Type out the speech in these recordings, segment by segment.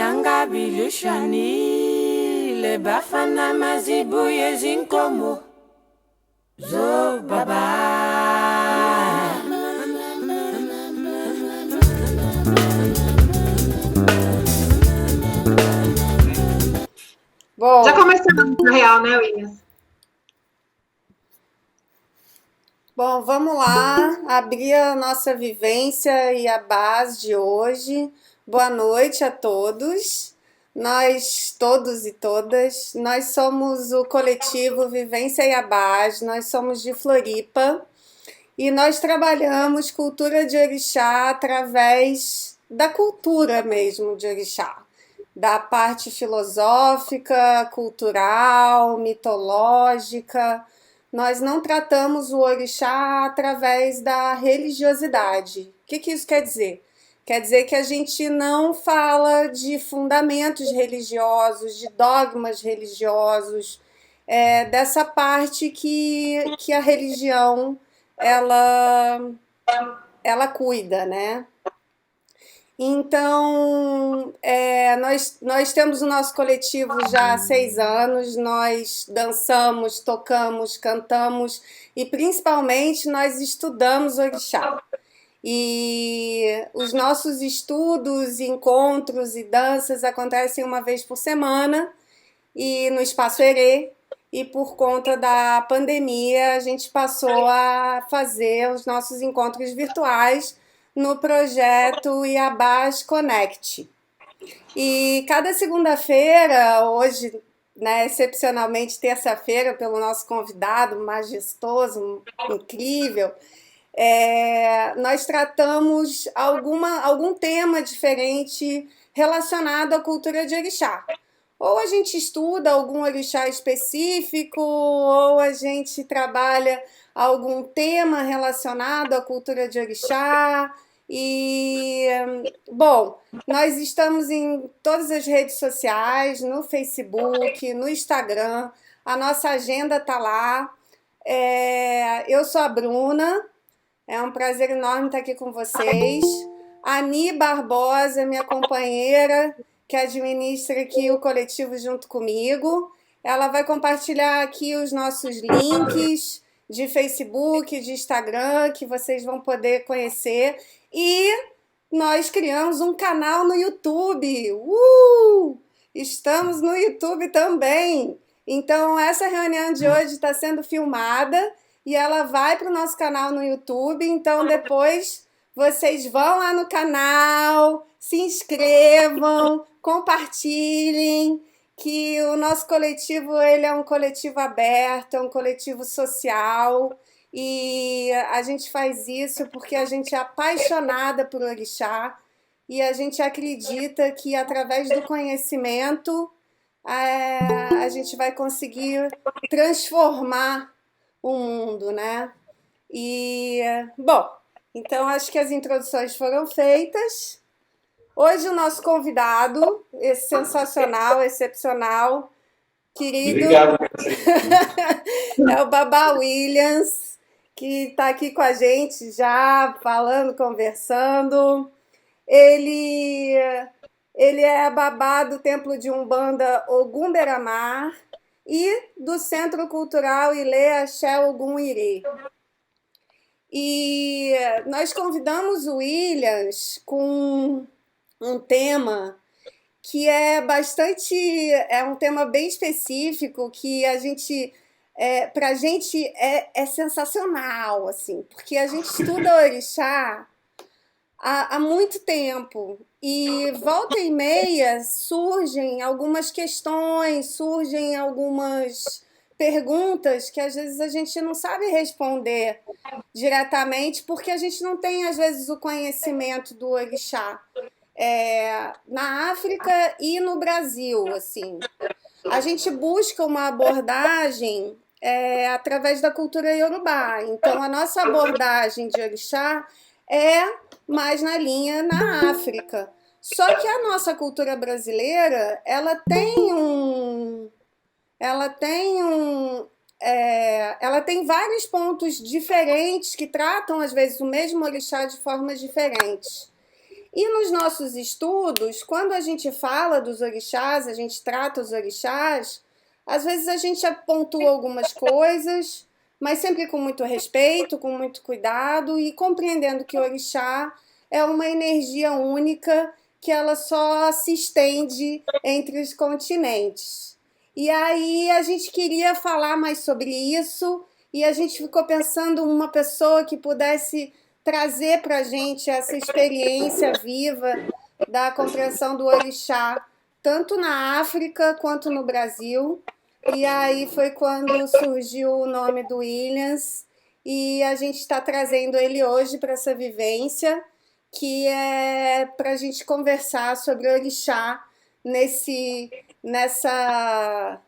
Yanga bilushani le bafana mazibu yezinkomo zo baba. Bom, Já começamos, na real, né, Williams? bom, vamos lá abrir a nossa vivência e a base de hoje. Boa noite a todos. Nós, todos e todas, nós somos o coletivo Vivência e a Base, nós somos de Floripa e nós trabalhamos cultura de orixá através da cultura mesmo de orixá, da parte filosófica, cultural, mitológica. Nós não tratamos o orixá através da religiosidade. O que isso quer dizer? Quer dizer que a gente não fala de fundamentos religiosos, de dogmas religiosos, dessa parte que a religião ela, ela cuida, né? Então, nós temos o nosso coletivo já há 6 anos, nós dançamos, tocamos, cantamos e principalmente nós estudamos orixá. E os nossos estudos, encontros e danças acontecem uma vez por semana e no Espaço Herê. E por conta da pandemia, a gente passou a fazer os nossos encontros virtuais no projeto Iabás Connect. E cada segunda-feira, hoje, né, excepcionalmente terça-feira, pelo nosso convidado majestoso, incrível, nós tratamos algum tema diferente relacionado à cultura de orixá. Ou a gente estuda algum orixá específico, ou a gente trabalha algum tema relacionado à cultura de orixá. E, bom, nós estamos em todas as redes sociais, no Facebook, no Instagram, a nossa agenda está lá. Eu sou a Bruna, é um prazer enorme estar aqui com vocês. A Ani Barbosa, minha companheira, que administra aqui o coletivo junto comigo. Ela vai compartilhar aqui os nossos links de Facebook, de Instagram, que vocês vão poder conhecer. E nós criamos um canal no YouTube. Estamos no YouTube também. Então, essa reunião de hoje está sendo filmada e ela vai para o nosso canal no YouTube. Então, depois vocês vão lá no canal, se inscrevam, compartilhem, que o nosso coletivo ele é um coletivo aberto, é um coletivo social e a gente faz isso porque a gente é apaixonada por orixá e a gente acredita que através do conhecimento a gente vai conseguir transformar o mundo, né? E, bom, então acho que as introduções foram feitas. Hoje o nosso convidado, esse sensacional, excepcional, querido, Obrigado. é o Babá Williams, que está aqui com a gente já, falando, conversando. Ele é babá do Templo de Umbanda Ogum Beramar e do Centro Cultural Ilê Axé Ogum Irê. E nós convidamos o Williams com um tema que é um tema bem específico que a gente pra gente é sensacional, assim, porque a gente estuda orixá há muito tempo e volta e meia surgem algumas questões, surgem algumas perguntas que às vezes a gente não sabe responder diretamente porque a gente não tem às vezes o conhecimento do orixá na África e no Brasil, assim. A gente busca uma abordagem através da cultura iorubá. Então, a nossa abordagem de orixá é mais na linha na África. Só que a nossa cultura brasileira, ela tem vários pontos diferentes que tratam, às vezes, o mesmo orixá de formas diferentes. E nos nossos estudos, quando a gente fala dos orixás, a gente trata os orixás, às vezes a gente pontua algumas coisas, mas sempre com muito respeito, com muito cuidado e compreendendo que o orixá é uma energia única que ela só se estende entre os continentes. E aí a gente queria falar mais sobre isso e a gente ficou pensando uma pessoa que pudesse trazer para a gente essa experiência viva da compreensão do orixá, tanto na África quanto no Brasil. E aí foi quando surgiu o nome do Williams e a gente está trazendo ele hoje para essa vivência, que é para a gente conversar sobre orixá nessa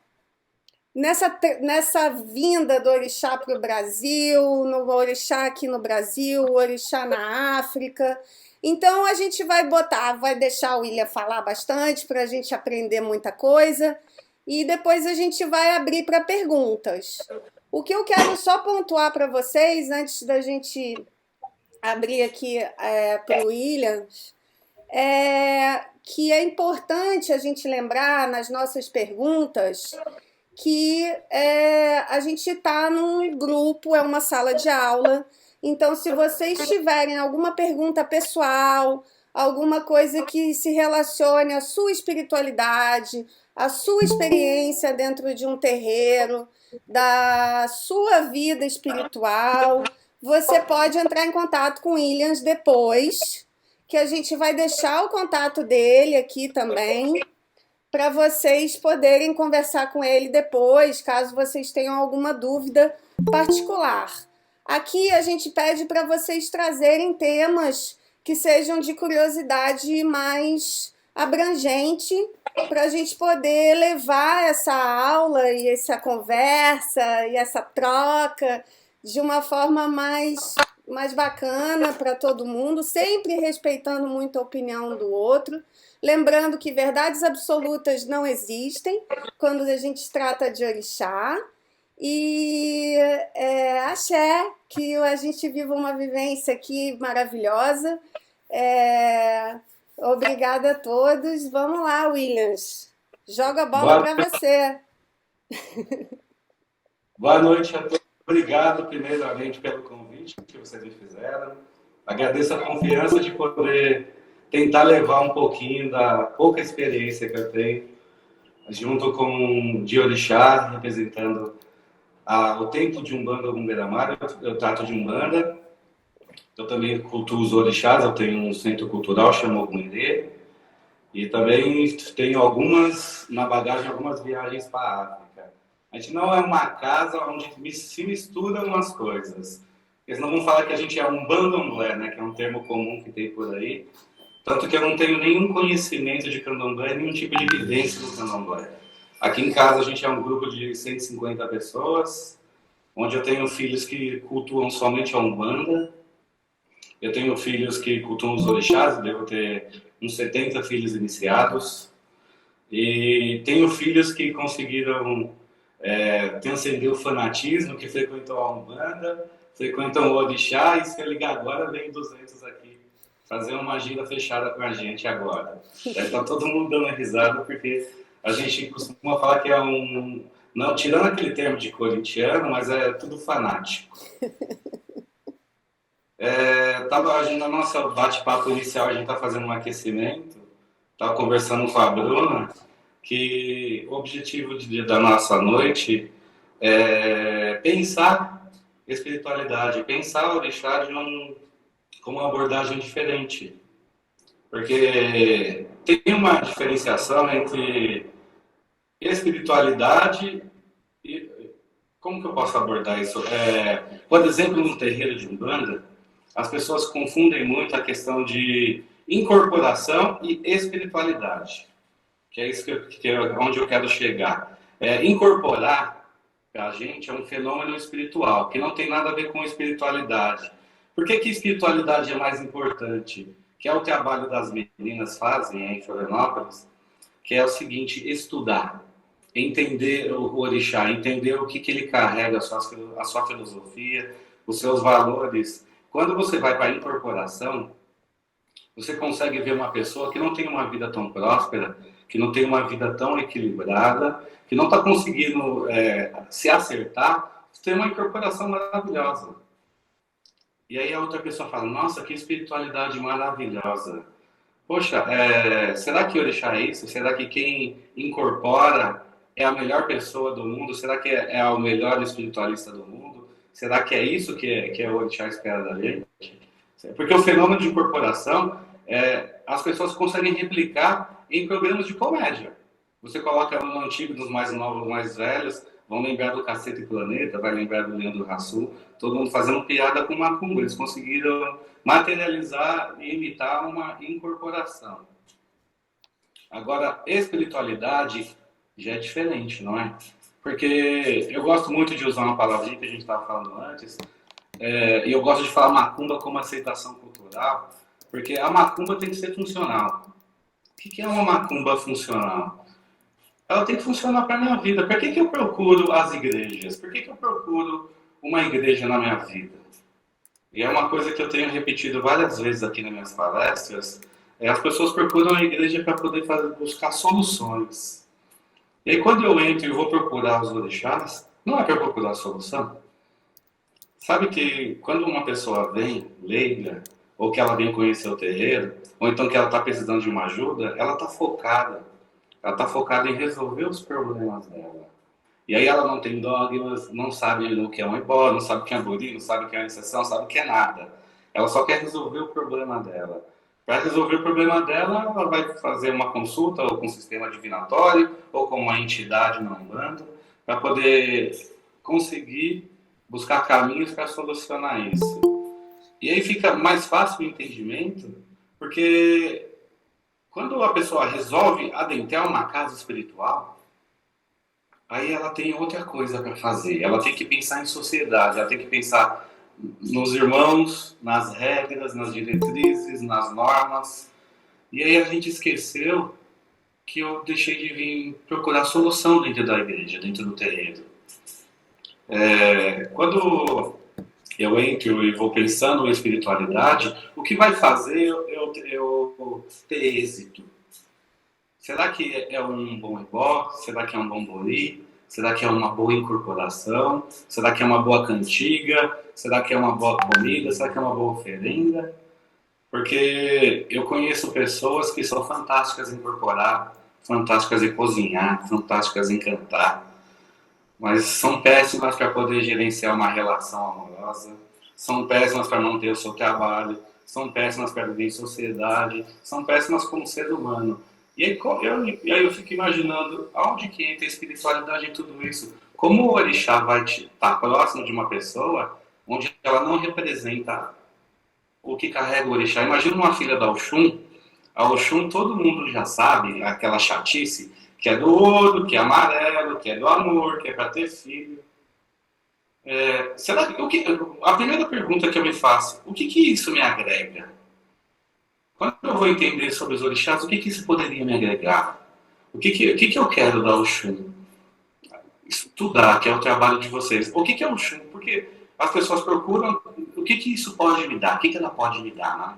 nessa vinda do orixá para o Brasil, no orixá aqui no Brasil, o orixá na África. Então a gente vai deixar o William falar bastante para a gente aprender muita coisa e depois a gente vai abrir para perguntas. O que eu quero só pontuar para vocês antes da gente abrir aqui para o William é que é importante a gente lembrar nas nossas perguntas que a gente está num grupo, é uma sala de aula. Então, se vocês tiverem alguma pergunta pessoal, alguma coisa que se relacione à sua espiritualidade, à sua experiência dentro de um terreiro, da sua vida espiritual, você pode entrar em contato com o Williams depois, que a gente vai deixar o contato dele aqui também, para vocês poderem conversar com ele depois, caso vocês tenham alguma dúvida particular. Aqui a gente pede para vocês trazerem temas que sejam de curiosidade mais abrangente, para a gente poder levar essa aula e essa conversa e essa troca de uma forma mais bacana para todo mundo, sempre respeitando muito a opinião do outro. Lembrando que verdades absolutas não existem quando a gente trata de orixá. E axé, que a gente viva uma vivência aqui maravilhosa. Obrigada a todos. Vamos lá, Williams. Joga a bola para você. Boa noite a todos. Obrigado, primeiramente, pelo convite que vocês me fizeram. Agradeço a confiança de poder tentar levar um pouquinho da pouca experiência que eu tenho, junto com o de orixá, representando o templo de Umbanda Umberamara. Eu trato de Umbanda, eu também cultuo os orixás, eu tenho um centro cultural chamado Ogumendê, e também tenho na bagagem algumas viagens para a África. A gente não é uma casa onde se misturam as coisas. Eles não vão falar que a gente é um bandomblé, né, que é um termo comum que tem por aí. Tanto que eu não tenho nenhum conhecimento de candomblé, nenhum tipo de vivência no candomblé. Aqui em casa a gente é um grupo de 150 pessoas, onde eu tenho filhos que cultuam somente a Umbanda. Eu tenho filhos que cultuam os orixás, devo ter uns 70 filhos iniciados. E tenho filhos que conseguiram transcender o fanatismo, que frequentam a Umbanda, frequentam o orixá, e se eu ligar agora, vem 200 aqui fazer uma gira fechada com a gente agora. Tá todo mundo dando risada, porque a gente costuma falar que é não, tirando aquele termo de corintiano, mas é tudo fanático. No nosso bate-papo inicial, a gente está fazendo um aquecimento, estava conversando com a Bruna, que o objetivo da nossa noite é pensar espiritualidade, pensar o orixá com uma abordagem diferente. Porque tem uma diferenciação entre espiritualidade e... Como que eu posso abordar isso? Por exemplo, no terreiro de Umbanda, as pessoas confundem muito a questão de incorporação e espiritualidade. Que é isso onde eu quero chegar. Incorporar, para a gente, é um fenômeno espiritual, que não tem nada a ver com espiritualidade. Por que espiritualidade é mais importante? Que é o trabalho das meninas fazem em Florianópolis, que é o seguinte: estudar, entender o orixá, entender o que ele carrega, a sua filosofia, os seus valores. Quando você vai para a incorporação, você consegue ver uma pessoa que não tem uma vida tão próspera, que não tem uma vida tão equilibrada, que não está conseguindo se acertar, tem uma incorporação maravilhosa. E aí a outra pessoa fala, nossa, que espiritualidade maravilhosa. Poxa, será que Orixá é isso? Será que quem incorpora é a melhor pessoa do mundo? Será que é o melhor espiritualista do mundo? Será que é isso que o Orixá espera da gente? Porque o fenômeno de incorporação, as pessoas conseguem replicar em programas de comédia. Você coloca no antigo, dos mais novos, mais velhos, vão lembrar do Cacete e Planeta, vai lembrar do Leandro Hassum, todo mundo fazendo piada com macumba. Eles conseguiram materializar e imitar uma incorporação. Agora, espiritualidade já é diferente, não é? Porque eu gosto muito de usar uma palavrinha que a gente estava falando antes, e eu gosto de falar macumba como aceitação cultural, porque a macumba tem que ser funcional. O que é uma macumba funcional? Ela tem que funcionar para a minha vida. Por que eu procuro as igrejas? Por que eu procuro uma igreja na minha vida? E é uma coisa que eu tenho repetido várias vezes aqui nas minhas palestras, as pessoas procuram a igreja para poder buscar soluções. E aí quando eu entro e vou procurar os orixás, não é para procurar a solução. Sabe que quando uma pessoa vem, leiga, ou que ela vem conhecer o terreiro, ou então que ela está precisando de uma ajuda, ela está focada. Ela está focada em resolver os problemas dela. E aí ela não tem dogmas, não sabe o que é um ebó, não sabe o que é buri, não sabe o que é uma exceção, não sabe o que é nada. Ela só quer resolver o problema dela. Para resolver o problema dela, ela vai fazer uma consulta ou com um sistema divinatório, ou com uma entidade na Umbanda, para poder conseguir buscar caminhos para solucionar isso. E aí fica mais fácil o entendimento, porque quando a pessoa resolve adentrar uma casa espiritual, aí ela tem outra coisa para fazer. Ela tem que pensar em sociedade, ela tem que pensar nos irmãos, nas regras, nas diretrizes, nas normas. E aí a gente esqueceu que eu deixei de vir procurar solução dentro da igreja, dentro do terreiro. Quando eu entro e vou pensando em espiritualidade, o que vai fazer eu ter êxito? Será que é um bom ebó? Será que é um bom bori? Será que é uma boa incorporação? Será que é uma boa cantiga? Será que é uma boa comida? Será que é uma boa oferenda? Porque eu conheço pessoas que são fantásticas em incorporar, fantásticas em cozinhar, fantásticas em cantar, mas são péssimas para poder gerenciar uma relação amorosa, são péssimas para manter o seu trabalho, são péssimas para viver em sociedade, são péssimas como ser humano. E aí eu fico imaginando aonde que entra a espiritualidade em tudo isso. Como o orixá vai estar próximo de uma pessoa onde ela não representa o que carrega o orixá. Imagina uma filha da Oxum. A Oxum todo mundo já sabe, aquela chatice, que é do ouro, que é amarelo, que é do amor, que é para ter filho. A primeira pergunta que eu me faço, o que isso me agrega? Quando eu vou entender sobre os orixás, o que isso poderia me agregar? O que eu quero da Oxum? Estudar, que é o trabalho de vocês. O que é Oxum? Porque as pessoas procuram o que isso pode me dar, o que ela pode me dar, né?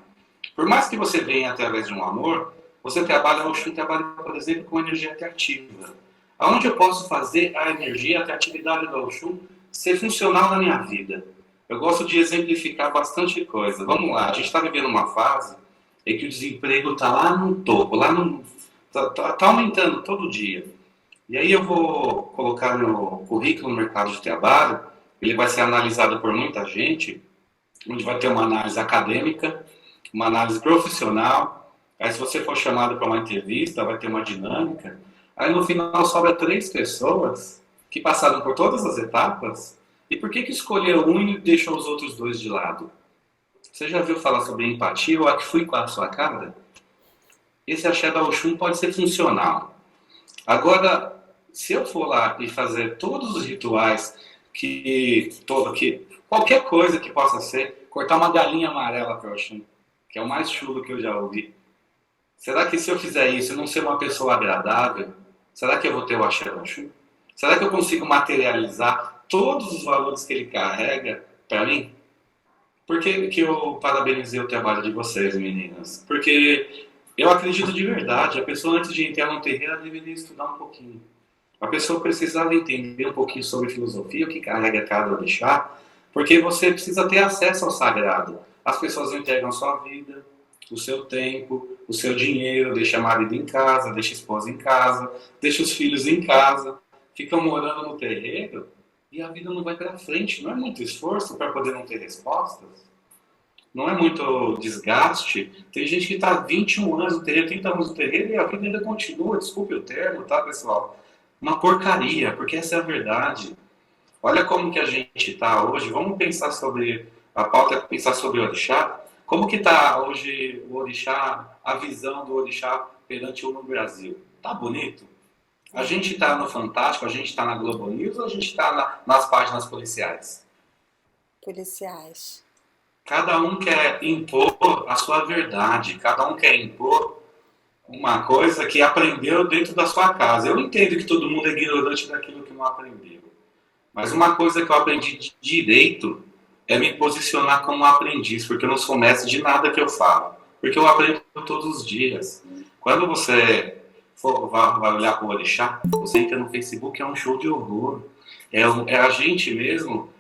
Por mais que você venha através de um amor, você trabalha, o Oxum trabalha, por exemplo, com energia atrativa. Aonde eu posso fazer a energia, a atratividade do Oxum ser funcional na minha vida? Eu gosto de exemplificar bastante coisa. Vamos lá, a gente está vivendo uma fase em que o desemprego está lá no topo, tá aumentando todo dia. E aí eu vou colocar meu currículo no mercado de trabalho, ele vai ser analisado por muita gente, onde vai ter uma análise acadêmica, uma análise profissional. Aí se você for chamado para uma entrevista, vai ter uma dinâmica. Aí no final sobra 3 pessoas que passaram por todas as etapas. E por que escolheu um e deixou os outros 2 de lado? Você já ouviu falar sobre empatia ou a que fui com a sua cara? Esse axé da Oxum pode ser funcional. Agora, se eu for lá e fazer todos os rituais qualquer coisa que possa ser, cortar uma galinha amarela para Oxum, que é o mais chulo que eu já ouvi. Será que se eu fizer isso e não ser uma pessoa agradável, será que eu vou ter o axé da Oxum? Será que eu consigo materializar todos os valores que ele carrega para mim? Por que eu parabenizei o trabalho de vocês, meninas? Porque eu acredito de verdade, a pessoa antes de entrar no terreiro ela deveria estudar um pouquinho. A pessoa precisava entender um pouquinho sobre filosofia, o que carrega cada orixá, porque você precisa ter acesso ao sagrado. As pessoas entregam a sua vida, o seu tempo, o seu dinheiro, deixa marido em casa, deixa esposa em casa, deixa os filhos em casa, ficam morando no terreiro e a vida não vai para frente. Não é muito esforço para poder não ter respostas? Não é muito desgaste? Tem gente que está 21 anos no terreiro, 30 anos no terreiro e a vida ainda continua, desculpe o termo, tá, pessoal? Uma porcaria, porque essa é a verdade. Olha como que a gente está hoje. Vamos pensar sobre a pauta, é pensar sobre o orixá. Como que está hoje o orixá, a visão do orixá perante o no Brasil? Tá bonito? A gente está no Fantástico, a gente está na Globo News ou a gente está nas páginas policiais? Policiais. Cada um quer impor a sua verdade, cada um quer impor uma coisa que aprendeu dentro da sua casa. Eu entendo que todo mundo é ignorante daquilo que não aprendeu. Mas uma coisa que eu aprendi de direito é me posicionar como aprendiz, porque eu não sou mestre de nada que eu falo. Porque eu aprendo todos os dias. Quando você vai olhar para o orixá, você entra no Facebook, é um show de horror. É a gente mesmo,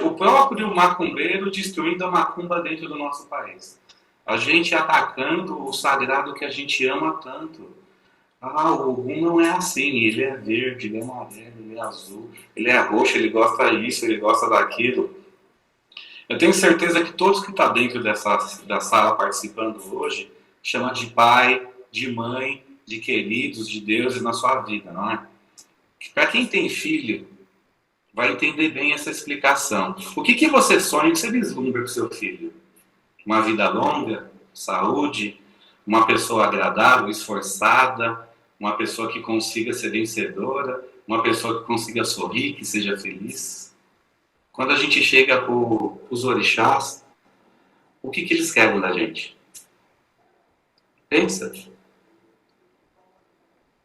o próprio macumbeiro destruindo a macumba dentro do nosso país. A gente atacando o sagrado que a gente ama tanto. Ah, o Ogum não é assim, ele é verde, ele é amarelo, ele é azul, ele é roxo, ele gosta disso, ele gosta daquilo. Eu tenho certeza que todos que estão dentro da sala participando hoje chamam de pai, de mãe, de queridos, de deuses na sua vida, não é? Para quem tem filho, vai entender bem essa explicação. O que você sonha, o que você vislumbra para o seu filho? Uma vida longa, saúde, uma pessoa agradável, esforçada, uma pessoa que consiga ser vencedora, uma pessoa que consiga sorrir, que seja feliz. Quando a gente chega para os orixás, o que eles querem da gente? Pensa.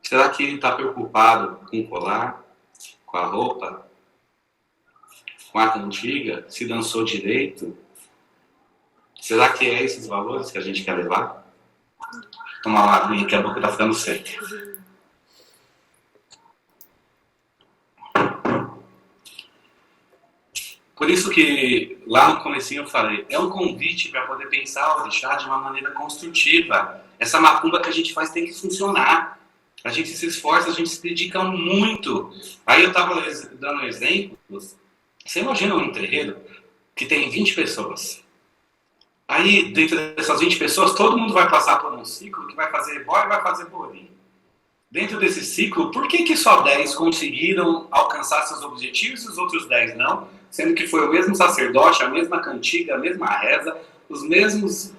Será que ele está preocupado com o colar, com a roupa, com a cantiga, se dançou direito? Será que é esses valores que a gente quer levar? Tomar uma aguinha que a boca está ficando seca. Por isso que lá no comecinho eu falei, é um convite para poder pensar o orixá de uma maneira construtiva. Essa macumba que a gente faz tem que funcionar. A gente se esforça, a gente se dedica muito. Aí eu estava dando exemplos. Você imagina um terreiro que tem 20 pessoas. Aí, dentro dessas 20 pessoas, todo mundo vai passar por um ciclo que vai fazer boy e vai fazer bolinho. Dentro desse ciclo, por que só 10 conseguiram alcançar seus objetivos e os outros 10 não? Sendo que foi o mesmo sacerdote, a mesma cantiga, a mesma reza, os mesmos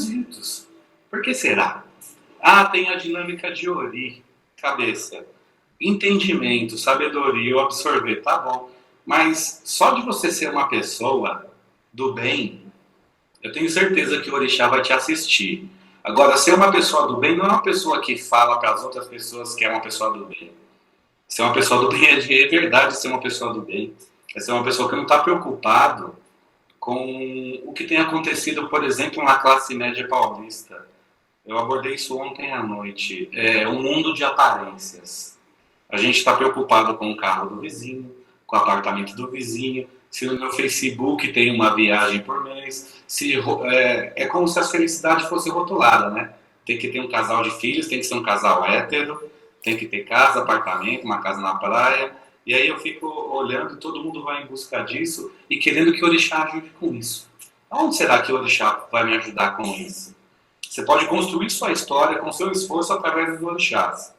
ritos. Por que será? Ah, tem a dinâmica de Ori, cabeça, entendimento, sabedoria, eu absorver, tá bom. Mas só de você ser uma pessoa do bem, eu tenho certeza que o orixá vai te assistir. Agora, ser uma pessoa do bem não é uma pessoa que fala para as outras pessoas que é uma pessoa do bem. Ser uma pessoa do bem é de verdade ser uma pessoa do bem. É ser uma pessoa que não está preocupado com o que tem acontecido, por exemplo, na classe média paulista. Eu abordei isso ontem à noite. É um mundo de aparências. A gente está preocupado com o carro do vizinho, com o apartamento do vizinho, se no meu Facebook tem uma viagem por mês, é como se a felicidade fosse rotulada, né? Tem que ter um casal de filhos, tem que ser um casal hétero, tem que ter casa, apartamento, uma casa na praia. E aí eu fico olhando, todo mundo vai em busca disso e querendo que o orixá ajude com isso. Onde será que o orixá vai me ajudar com isso? Você pode construir sua história com seu esforço através dos orixás.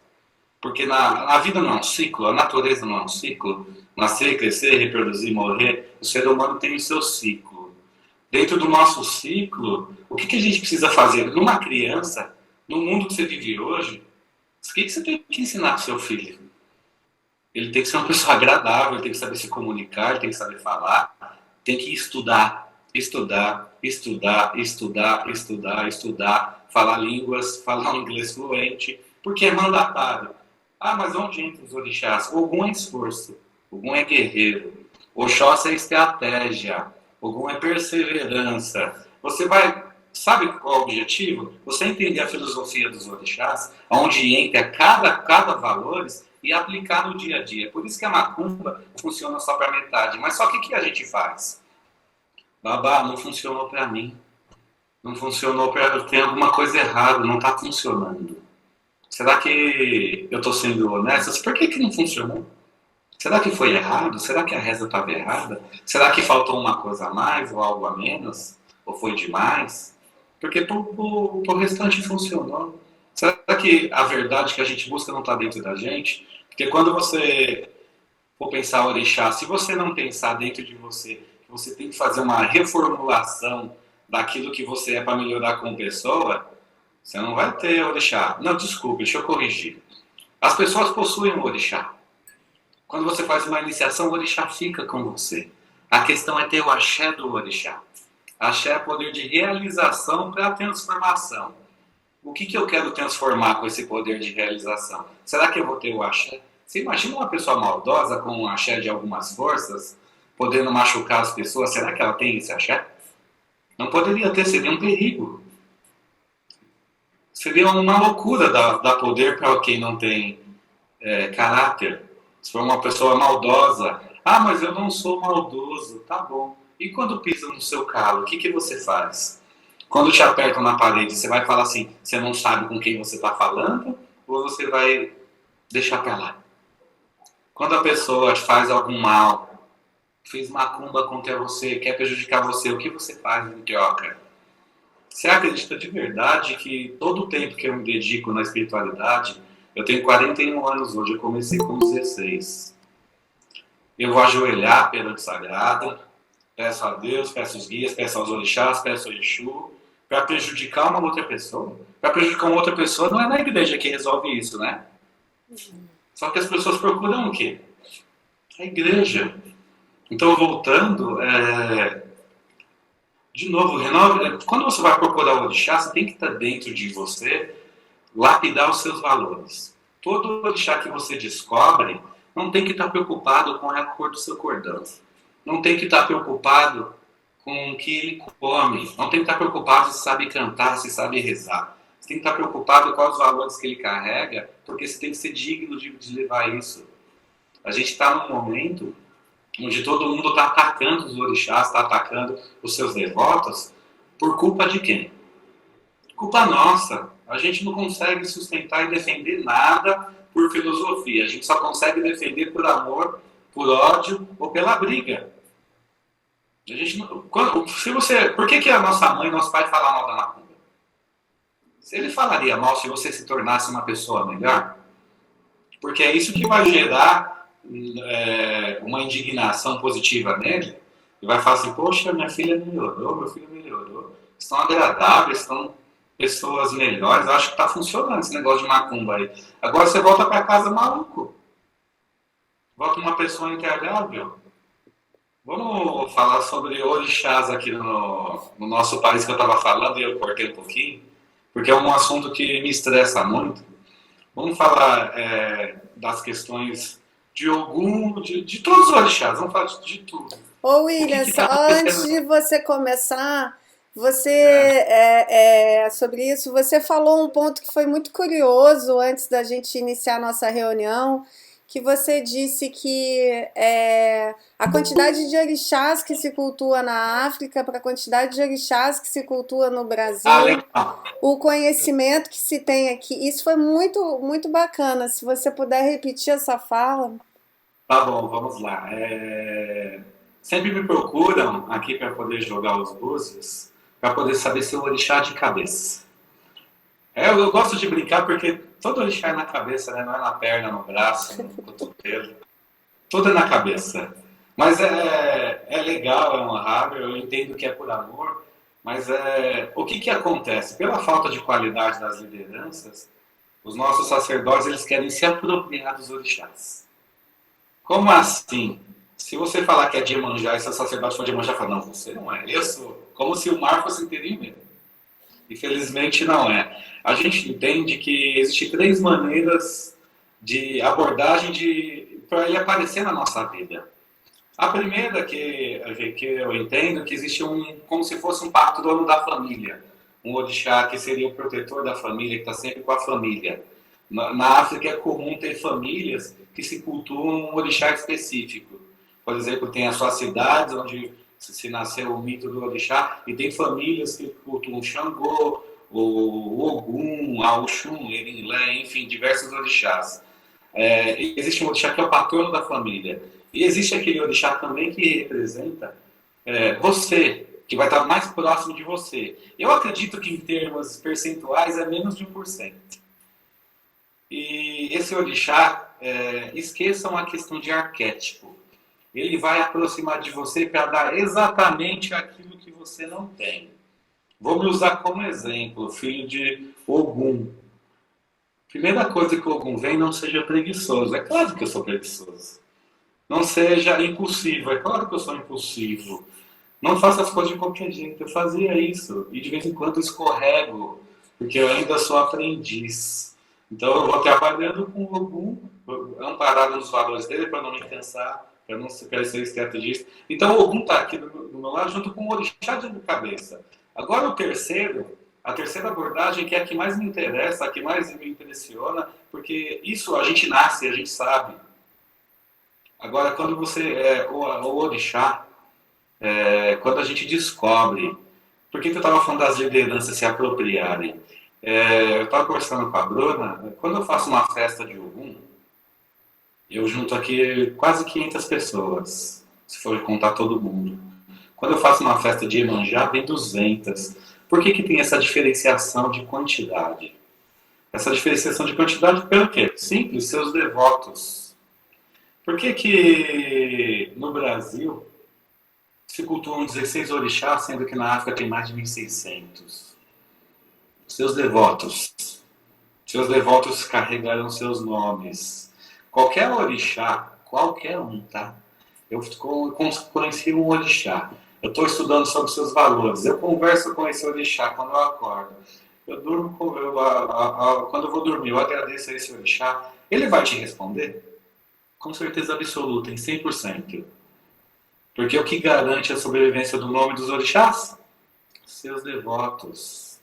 Porque na vida não é um ciclo, a natureza não é um ciclo. Nascer, crescer, reproduzir, morrer. O ser humano tem o seu ciclo. Dentro do nosso ciclo, o que a gente precisa fazer? Numa criança, no mundo que você vive hoje, o que você tem que ensinar para o seu filho? Ele tem que ser uma pessoa agradável, ele tem que saber se comunicar, ele tem que saber falar, tem que estudar, falar línguas, falar um inglês fluente, porque é mandatário. Ah, mas onde entra os orixás? Ogum é esforço, Ogum é guerreiro, Oxóssi é estratégia, Ogum é perseverança. Você vai, sabe qual é o objetivo? Você entender a filosofia dos orixás, onde entra cada valores e aplicar no dia a dia. Por isso que a macumba funciona só para metade. Mas só que a gente faz? Babá, não funcionou para mim. Não funcionou para... Tem alguma coisa errada, não está funcionando. Será que eu estou sendo honesta? Por que não funcionou? Será que foi errado? Será que a reza estava errada? Será que faltou uma coisa a mais ou algo a menos? Ou foi demais? Porque o restante funcionou. Será que a verdade que a gente busca não está dentro da gente? Porque quando você for pensar orixá, se você não pensar dentro de você, que você tem que fazer uma reformulação daquilo que você é para melhorar como pessoa, você não vai ter orixá. Não, desculpe, deixa eu corrigir. As pessoas possuem um orixá. Quando você faz uma iniciação, o orixá fica com você. A questão é ter o axé do orixá. Axé é poder de realização para a transformação. O que eu quero transformar com esse poder de realização? Será que eu vou ter o axé? Você imagina uma pessoa maldosa com um axé de algumas forças, podendo machucar as pessoas? Será que ela tem esse axé? Não poderia ter, seria um perigo. Seria uma loucura dar poder para quem não tem caráter. Se for uma pessoa maldosa, mas eu não sou maldoso, tá bom. E quando pisam no seu calo, o que você faz? Quando te apertam na parede, você vai falar assim, você não sabe com quem você está falando? Ou você vai deixar para lá? Quando a pessoa te faz algum mal, fez macumba contra você, quer prejudicar você, o que você faz em troca? Você acredita de verdade que todo o tempo que eu me dedico na espiritualidade, eu tenho 41 anos hoje, eu comecei com 16. Eu vou ajoelhar perante o sagrado, peço a Deus, peço os guias, peço aos orixás, peço ao Exu, para prejudicar uma outra pessoa. Para prejudicar uma outra pessoa não é na igreja que resolve isso, né? Só que as pessoas procuram o quê? A igreja. Então, voltando, de novo, quando você vai procurar o orixá, você tem que estar dentro de você, lapidar os seus valores. Todo orixá que você descobre não tem que estar preocupado com a cor do seu cordão. Não tem que estar preocupado com o que ele come. Não tem que estar preocupado se sabe cantar, se sabe rezar. Você tem que estar preocupado com os valores que ele carrega, porque você tem que ser digno de levar isso. A gente está num momento onde todo mundo está atacando os orixás, está atacando os seus devotos, por culpa de quem? Culpa nossa. A gente não consegue sustentar e defender nada por filosofia. A gente só consegue defender por amor, por ódio ou pela briga. A gente não, por que a nossa mãe e nosso pai falam mal da macumba? Se ele falaria mal se você se tornasse uma pessoa melhor, porque é isso que vai gerar uma indignação positiva nele, e vai falar assim, poxa, minha filha melhorou, meu filho melhorou, estão agradáveis, estão pessoas melhores, eu acho que está funcionando esse negócio de macumba aí. Agora você volta para casa maluco, volta uma pessoa intragável. Vamos falar sobre orixás aqui no nosso país que eu estava falando, e eu cortei um pouquinho, porque é um assunto que me estressa muito. Vamos falar das questões de Ogum, de todos os orixás, vamos falar de tudo. Ô William, antes de você começar, sobre isso, você falou um ponto que foi muito curioso antes da gente iniciar a nossa reunião, que você disse que a quantidade de orixás que se cultua na África para a quantidade de orixás que se cultua no Brasil, o conhecimento que se tem aqui, isso foi muito, muito bacana. Se você puder repetir essa fala. Tá bom, vamos lá. Sempre me procuram aqui para poder jogar os búzios, para poder saber se o orixá é de cabeça. Eu gosto de brincar porque todo orixá é na cabeça, né? Não é na perna, no braço, no cotovelo. Tudo é na cabeça. Mas é legal, é honrável, eu entendo que é por amor, mas o que acontece? Pela falta de qualidade das lideranças, os nossos sacerdotes eles querem se apropriar dos orixás. Como assim? Se você falar que é de Iemanjá e seu sacerdote for de Iemanjá, fala, não, você não é, eu sou. Como se o mar fosse inteirinho mesmo. Infelizmente não é. A gente entende que existem 3 maneiras de abordagem para ele aparecer na nossa vida. A primeira que eu entendo que existe como se fosse um patrono da família. Um orixá que seria o protetor da família, que está sempre com a família. Na África é comum ter famílias que se cultuam um orixá específico. Por exemplo, tem as suas cidades onde se nasceu o mito do orixá, e tem famílias que cultuam Xangô, o Ogum, a Oxum, Erilé, enfim, diversos orixás. Existe um orixá que é o patrono da família. E existe aquele orixá também que representa você, que vai estar mais próximo de você. Eu acredito que em termos percentuais é menos de 1%. E esse orixá, esqueçam a questão de arquétipo. Ele vai aproximar de você para dar exatamente aquilo que você não tem. Vou me usar como exemplo, filho de Ogum. Primeira coisa que o Ogum vem, não seja preguiçoso. É claro que eu sou preguiçoso. Não seja impulsivo. É claro que eu sou impulsivo. Não faça as coisas de qualquer jeito. Eu fazia isso. E de vez em quando escorrego. Porque eu ainda sou aprendiz. Então eu vou trabalhando com o Ogum, amparado nos valores dele para não me cansar, para não ser estrategista. Então o Ogum está aqui do meu lado junto com o orixá de cabeça. Agora a terceira abordagem, que é a que mais me interessa, a que mais me impressiona, porque isso a gente nasce, a gente sabe. Agora, quando você é o orixá, quando a gente descobre, por que eu estava falando das lideranças se apropriarem? Eu estava conversando com a Bruna, quando eu faço uma festa de Ogum, eu junto aqui quase 500 pessoas, se for contar todo mundo. Quando eu faço uma festa de Iemanjá, vem 200. Por que tem essa diferenciação de quantidade? Essa diferenciação de quantidade pelo quê? Simples, seus devotos. Por que no Brasil se cultuam 16 orixás, sendo que na África tem mais de 1.600? Seus devotos carregarão seus nomes. Qualquer orixá, qualquer um, tá? Eu conheci um orixá. Eu estou estudando sobre seus valores. Eu converso com esse orixá quando eu acordo. Eu durmo quando eu vou dormir, eu agradeço a esse orixá. Ele vai te responder? Com certeza absoluta, em 100%. Porque o que garante a sobrevivência do nome dos orixás? Seus devotos.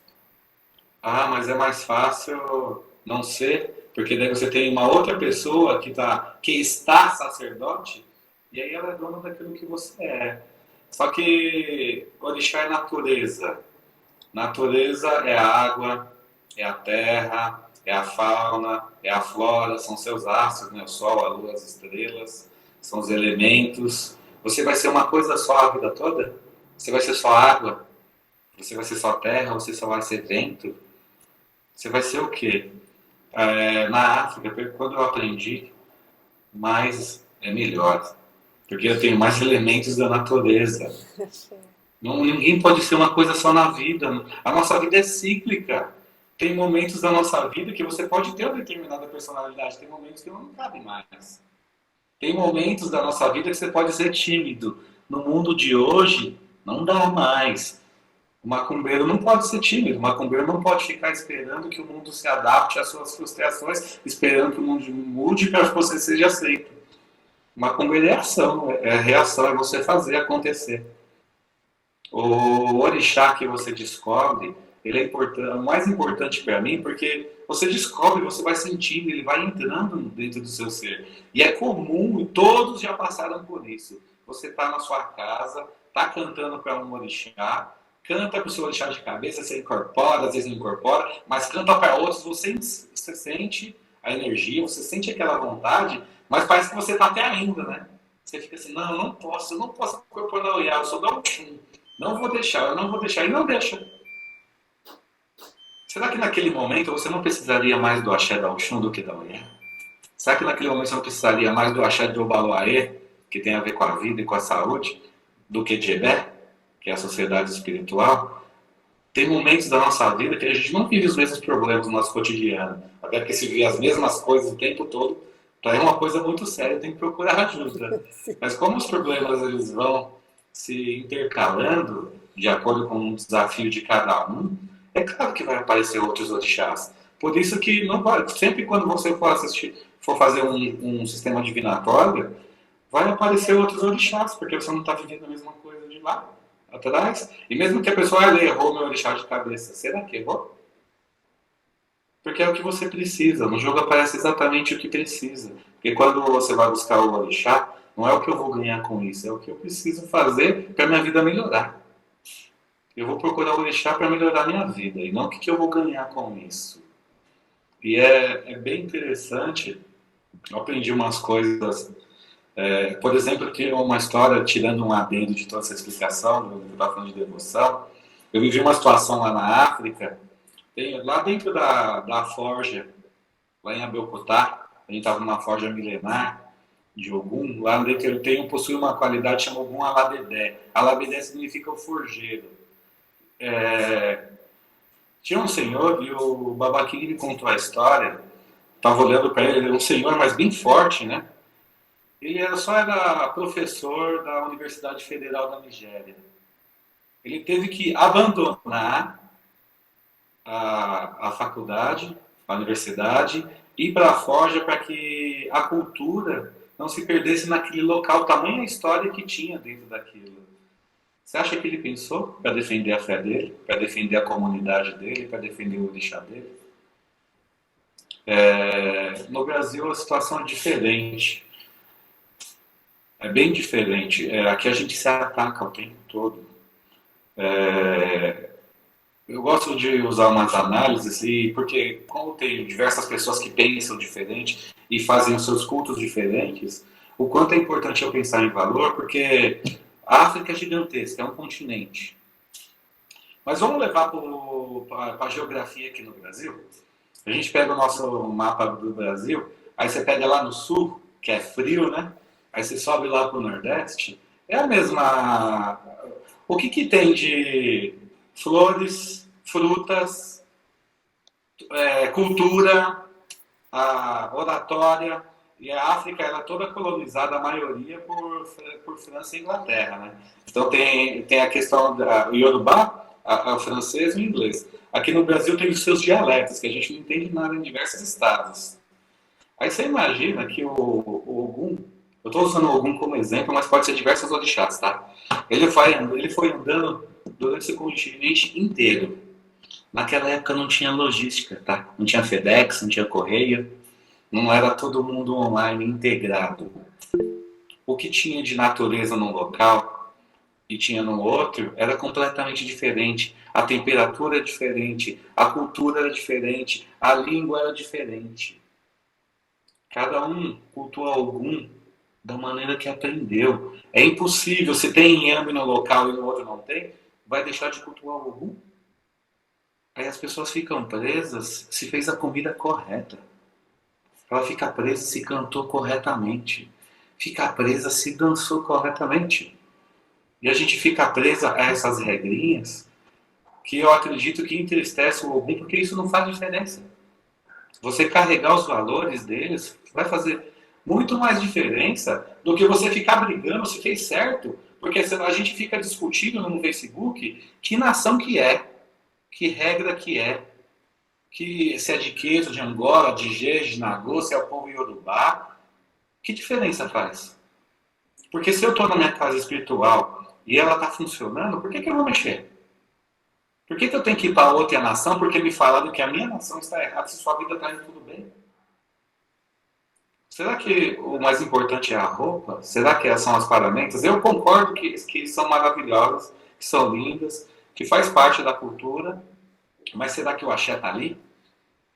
Ah, mas é mais fácil não ser, porque daí você tem uma outra pessoa que está sacerdote, e aí ela é dona daquilo que você é. Só que orixá é natureza. Natureza é a água, é a terra, é a fauna, é a flora, são seus astros, né? O sol, a lua, as estrelas, são os elementos. Você vai ser uma coisa só a vida toda? Você vai ser só água? Você vai ser só terra? Você só vai ser vento? Você vai ser o quê? Na África, quando eu aprendi, mais é melhor. Porque eu tenho mais elementos da natureza. Ninguém pode ser uma coisa só na vida. A nossa vida é cíclica. Tem momentos da nossa vida que você pode ter uma determinada personalidade. Tem momentos que não cabe mais. Tem momentos da nossa vida que você pode ser tímido. No mundo de hoje, não dá mais. O macumbeiro não pode ser tímido, o macumbeiro não pode ficar esperando que o mundo se adapte às suas frustrações, esperando que o mundo mude para que você seja aceito. O macumbeiro é ação, é reação, é você fazer acontecer. O orixá que você descobre, ele é o mais importante para mim, porque você descobre, você vai sentindo, ele vai entrando dentro do seu ser. E é comum, e todos já passaram por isso. Você está na sua casa, está cantando para um orixá, canta para o seu orixá de cabeça, você incorpora, às vezes não incorpora, mas canta para outros, você sente a energia, você sente aquela vontade, mas parece que você está até ainda, né? Você fica assim, não, eu não posso incorporar o Iá, eu sou da Oxum, não vou deixar, e não deixa. Será que naquele momento você não precisaria mais do axé da Oxum do que da Iá? Será que naquele momento você não precisaria mais do axé de Obaloaê, que tem a ver com a vida e com a saúde, do que de Ebé, que é a sociedade espiritual? Tem momentos da nossa vida que a gente não vive os mesmos problemas no nosso cotidiano. Até porque se vive as mesmas coisas o tempo todo, é uma coisa muito séria, tem que procurar ajuda. Mas como os problemas eles vão se intercalando de acordo com o desafio de cada um, é claro que vai aparecer outros orixás. Por isso que não vai, sempre quando você for fazer um sistema divinatório, vai aparecer outros orixás, porque você não está vivendo a mesma coisa de lá atrás. E mesmo que a pessoa errou meu orixá de cabeça, será que errou? Porque é o que você precisa. No jogo aparece exatamente o que precisa. Porque quando você vai buscar o orixá, não é o que eu vou ganhar com isso, é o que eu preciso fazer para minha vida melhorar. Eu vou procurar o orixá para melhorar a minha vida, e não o que eu vou ganhar com isso. E é bem interessante. Eu aprendi umas coisas. Por exemplo, que uma história, tirando um adendo de toda essa explicação, do que eu estava falando de devoção, eu vivi uma situação lá na África, lá dentro da forja, lá em Abeokuta, a gente estava numa forja milenar de Ogum, lá dentro possui uma qualidade chamada Ogum Alabedé. Alabedé significa o forjeiro. Tinha um senhor, e o Babaquiri me contou a história, estava olhando para ele, um senhor, mas bem forte, né? Ele só era professor da Universidade Federal da Nigéria. Ele teve que abandonar a faculdade, a universidade, ir para a forja para que a cultura não se perdesse naquele local, tamanha história que tinha dentro daquilo. Você acha que ele pensou para defender a fé dele, para defender a comunidade dele, para defender o orixá dele? No Brasil a situação é diferente. É bem diferente. Aqui a gente se ataca o tempo todo. Eu gosto de usar umas análises, porque como tem diversas pessoas que pensam diferente e fazem os seus cultos diferentes, o quanto é importante eu pensar em valor, porque a África é gigantesca, é um continente. Mas vamos levar para a geografia aqui no Brasil. A gente pega o nosso mapa do Brasil, aí você pega lá no sul, que é frio, né? Aí você sobe lá para o Nordeste, é a mesma... O que tem de flores, frutas, cultura, a oratória, e a África ela é toda colonizada, a maioria, por França e Inglaterra, né? Então tem a questão do Yorubá, o francês e o inglês. Aqui no Brasil tem os seus dialetos, que a gente não entende nada em diversos estados. Aí você imagina que o Ogum, eu estou usando o Ogum como exemplo, mas pode ser diversos orixás, tá? Ele foi andando durante esse continente inteiro. Naquela época não tinha logística, tá? Não tinha FedEx, não tinha correio, não era todo mundo online integrado. O que tinha de natureza num local e tinha no outro era completamente diferente. A temperatura era diferente, a cultura era diferente, a língua era diferente. Cada um cultua algum da maneira que aprendeu. É impossível, se tem inhame no local e no outro não tem, vai deixar de cultuar algum? Aí as pessoas ficam presas se fez a comida correta. Ela fica presa se cantou corretamente. Fica presa se dançou corretamente. E a gente fica presa a essas regrinhas que eu acredito que entristece o Ogum, porque isso não faz diferença. Você carregar os valores deles vai fazer muito mais diferença do que você ficar brigando se fez certo. Porque a gente fica discutindo no Facebook que nação que é, que regra que é, que se é de Queto, de Angola, de Jeje, de Nagô, se é o povo Yorubá. Que diferença faz? Porque se eu estou na minha casa espiritual e ela está funcionando, por que eu vou mexer? Por que eu tenho que ir para outra nação porque me falaram que a minha nação está errada se sua vida está indo tudo bem? Será que o mais importante é a roupa? Será que são as paramentas? Eu concordo que são maravilhosas, que são lindas, que faz parte da cultura, mas será que o axé está ali?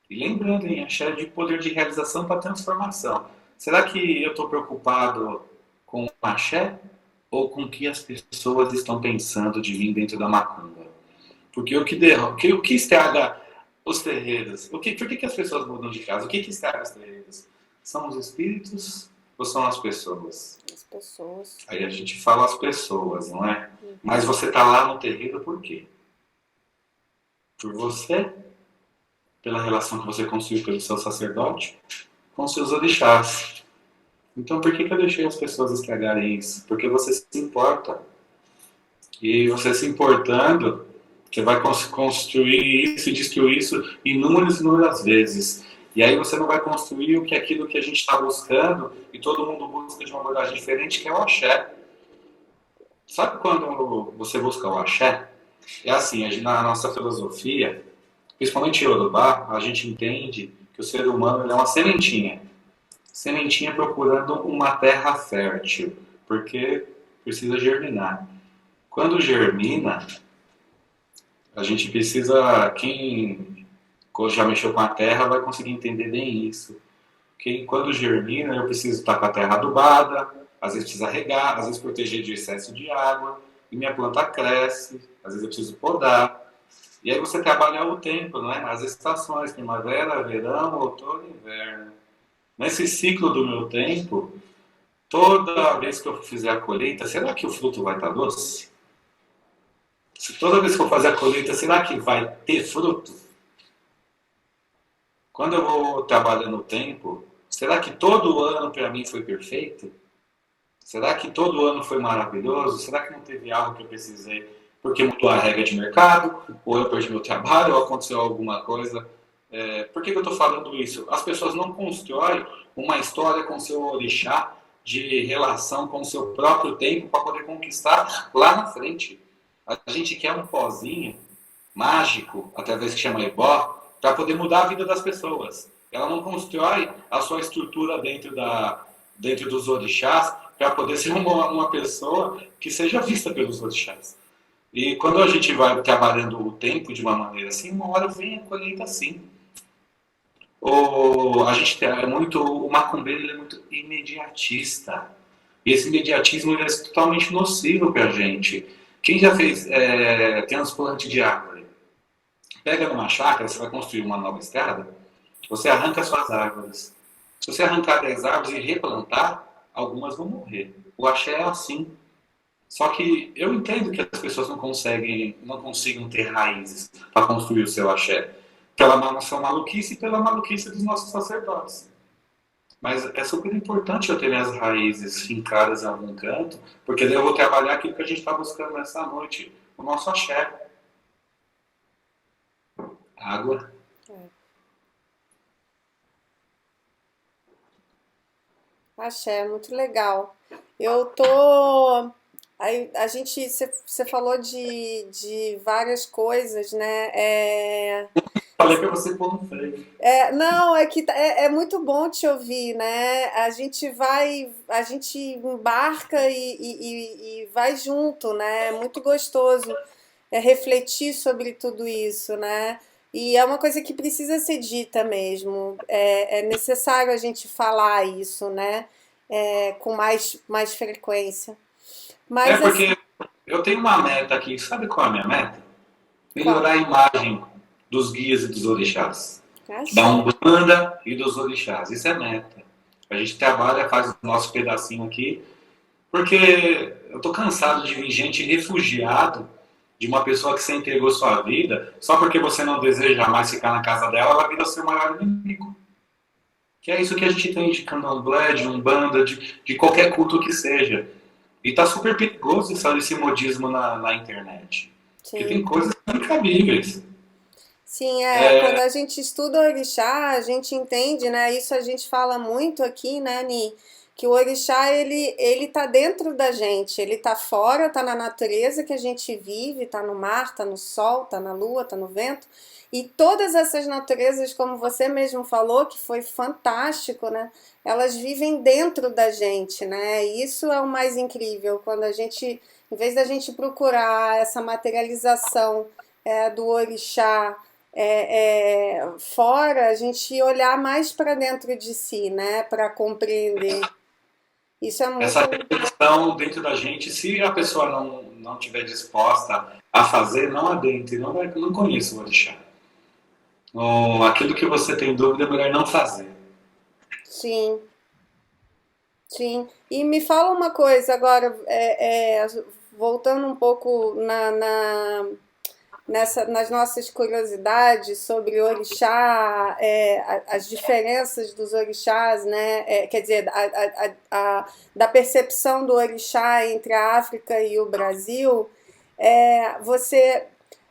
E lembrando, hein, axé é de poder de realização para transformação. Será que eu estou preocupado com o axé ou com o que as pessoas estão pensando de mim dentro da macumba? Porque o que estraga os terreiros? Por que as pessoas mudam de casa? O que estraga os terreiros? São os espíritos ou são as pessoas? As pessoas. Aí a gente fala as pessoas, não é? Mas você está lá no terreiro por quê? Por você? Pela relação que você construiu pelo seu sacerdote? Com seus orixás. Então por que eu deixei as pessoas estragarem isso? Porque você se importa. E você se importando, você vai construir isso e destruir isso inúmeras vezes. E aí você não vai construir o que é aquilo que a gente está buscando, e todo mundo busca de uma abordagem diferente, que é o axé. Sabe quando você busca o axé? É assim, na nossa filosofia, principalmente em Yorubá, a gente entende que o ser humano ele é uma sementinha. Sementinha procurando uma terra fértil, porque precisa germinar. Quando germina, a gente precisa, quem já mexeu com a terra vai conseguir entender bem isso. Que quando germina, eu preciso estar com a terra adubada, às vezes precisa regar, às vezes proteger de excesso de água, e minha planta cresce, às vezes eu preciso podar. E aí você trabalha o tempo, não é? As estações, primavera, verão, outono e inverno. Nesse ciclo do meu tempo, toda vez que eu fizer a colheita, será que o fruto vai estar doce? Se toda vez que eu fazer a colheita, será que vai ter fruto? Quando eu vou trabalhando o tempo, será que todo ano para mim foi perfeito? Será que todo ano foi maravilhoso? Será que não teve algo que eu precisei porque mudou a regra de mercado? Ou eu perdi meu trabalho? Ou aconteceu alguma coisa? Por que eu estou falando isso? As pessoas não constroem uma história com seu orixá de relação com o seu próprio tempo para poder conquistar lá na frente. A gente quer um pozinho mágico, através que chama Ebó, para poder mudar a vida das pessoas. Ela não constrói a sua estrutura dentro dos orixás para poder ser uma pessoa que seja vista pelos orixás. E quando a gente vai trabalhando o tempo de uma maneira assim, uma hora vem a colheita assim. A gente é muito, o macumbeiro ele é muito imediatista. E esse imediatismo ele é totalmente nocivo para a gente. Quem já fez transplante de árvore? Pega numa chácara, você vai construir uma nova estrada, você arranca suas árvores. Se você arrancar 10 árvores e replantar, algumas vão morrer. O axé é assim. Só que eu entendo que as pessoas não consigam ter raízes para construir o seu axé. Pela nossa maluquice e pela maluquice dos nossos sacerdotes. Mas é super importante eu ter minhas raízes fincadas em algum canto, porque daí eu vou trabalhar aquilo que a gente está buscando nessa noite, o nosso axé. Água. Axé, muito legal. Eu tô. Aí, você falou de várias coisas, né? Falei para você pôr no freio. Não, é que é muito bom te ouvir, né? A gente embarca e vai junto, né? É muito gostoso refletir sobre tudo isso, né? E é uma coisa que precisa ser dita mesmo. É necessário a gente falar isso, né? Com mais frequência. Mas assim, Porque eu tenho uma meta aqui. Sabe qual é a minha meta? qual? Melhorar a imagem dos guias e dos orixás. Da Axé. Umbanda e dos orixás. Isso é meta. A gente trabalha, faz o nosso pedacinho aqui, porque eu tô cansado de vir gente refugiado de uma pessoa que você entregou sua vida, só porque você não deseja mais ficar na casa dela, ela vira seu maior inimigo. Que é isso que a gente tem de candomblé, de umbanda, de qualquer culto que seja. E tá super perigoso esse modismo na internet. Porque Sim. tem coisas incabíveis. Sim, quando a gente estuda o orixá, a gente entende, né? Isso a gente fala muito aqui, né, Ni? Que o orixá, ele tá dentro da gente, ele tá fora, tá na natureza que a gente vive, tá no mar, tá no sol, tá na lua, tá no vento. E todas essas naturezas, como você mesmo falou, que foi fantástico, né? Elas vivem dentro da gente, né? E isso é o mais incrível, quando a gente, em vez da gente procurar essa materialização do orixá, fora, a gente olhar mais para dentro de si, né, para compreender. Isso é muito. Essa reflexão dentro da gente, se a pessoa não tiver disposta a fazer, não adentre, não conheça o orixá. Aquilo que você tem dúvida é melhor não fazer. Sim, sim. E me fala uma coisa agora, voltando um pouco nas nossas curiosidades sobre orixá, as diferenças dos orixás, né? Quer dizer, da percepção do orixá entre a África e o Brasil, você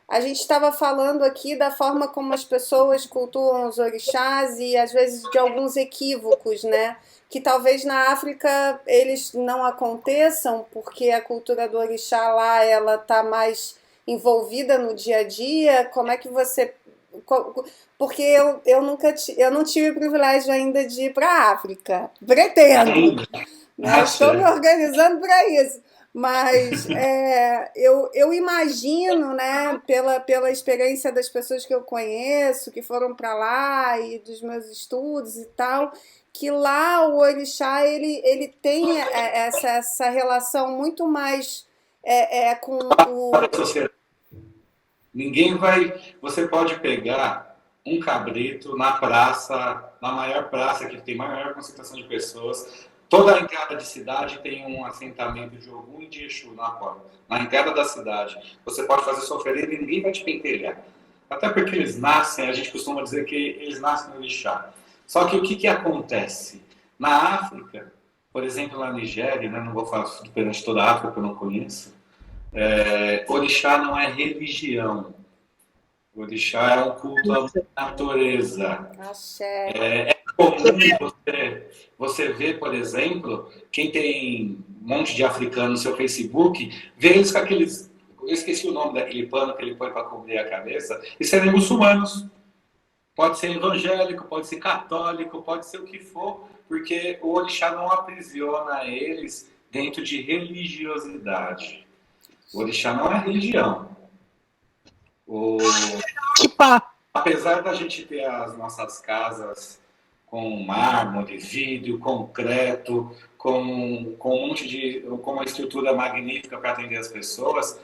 A gente estava falando aqui da forma como as pessoas cultuam os orixás e às vezes de alguns equívocos, né? Que talvez na África eles não aconteçam, porque a cultura do orixá lá ela está mais envolvida no dia a dia. Como é que você. Porque eu nunca eu não tive o privilégio ainda de ir para a África. Pretendo, Ainda, né? Estou me acha? organizando para isso. Mas eu imagino, né, pela experiência das pessoas que eu conheço, que foram para lá e dos meus estudos e tal, que lá o orixá ele tem essa relação muito mais com o. Ninguém vai. Você pode pegar um cabrito na praça, na maior praça que tem maior concentração de pessoas. Toda a entrada de cidade tem um assentamento de Ogum e de Exu na porta. Na entrada da cidade. Você pode fazer sua oferenda e ninguém vai te pentelhar. Até porque eles nascem, a gente costuma dizer que eles nascem no orixá. Só que o que acontece? Na África, por exemplo, na Nigéria, né, não vou falar perante toda a África que eu não conheço, orixá não é religião. O orixá é um culto à natureza. Axé. É comum você ver, por exemplo, quem tem um monte de africano no seu Facebook, vê eles com aqueles. Eu esqueci o nome daquele pano que ele põe para cobrir a cabeça, e serem muçulmanos. Pode ser evangélico, pode ser católico, pode ser o que for, porque o orixá não aprisiona eles dentro de religiosidade. O orixá não é religião. O... Que pá! Apesar da gente ter as nossas casas com mármore, vidro, concreto, com um monte de, com uma estrutura magnífica para atender as pessoas,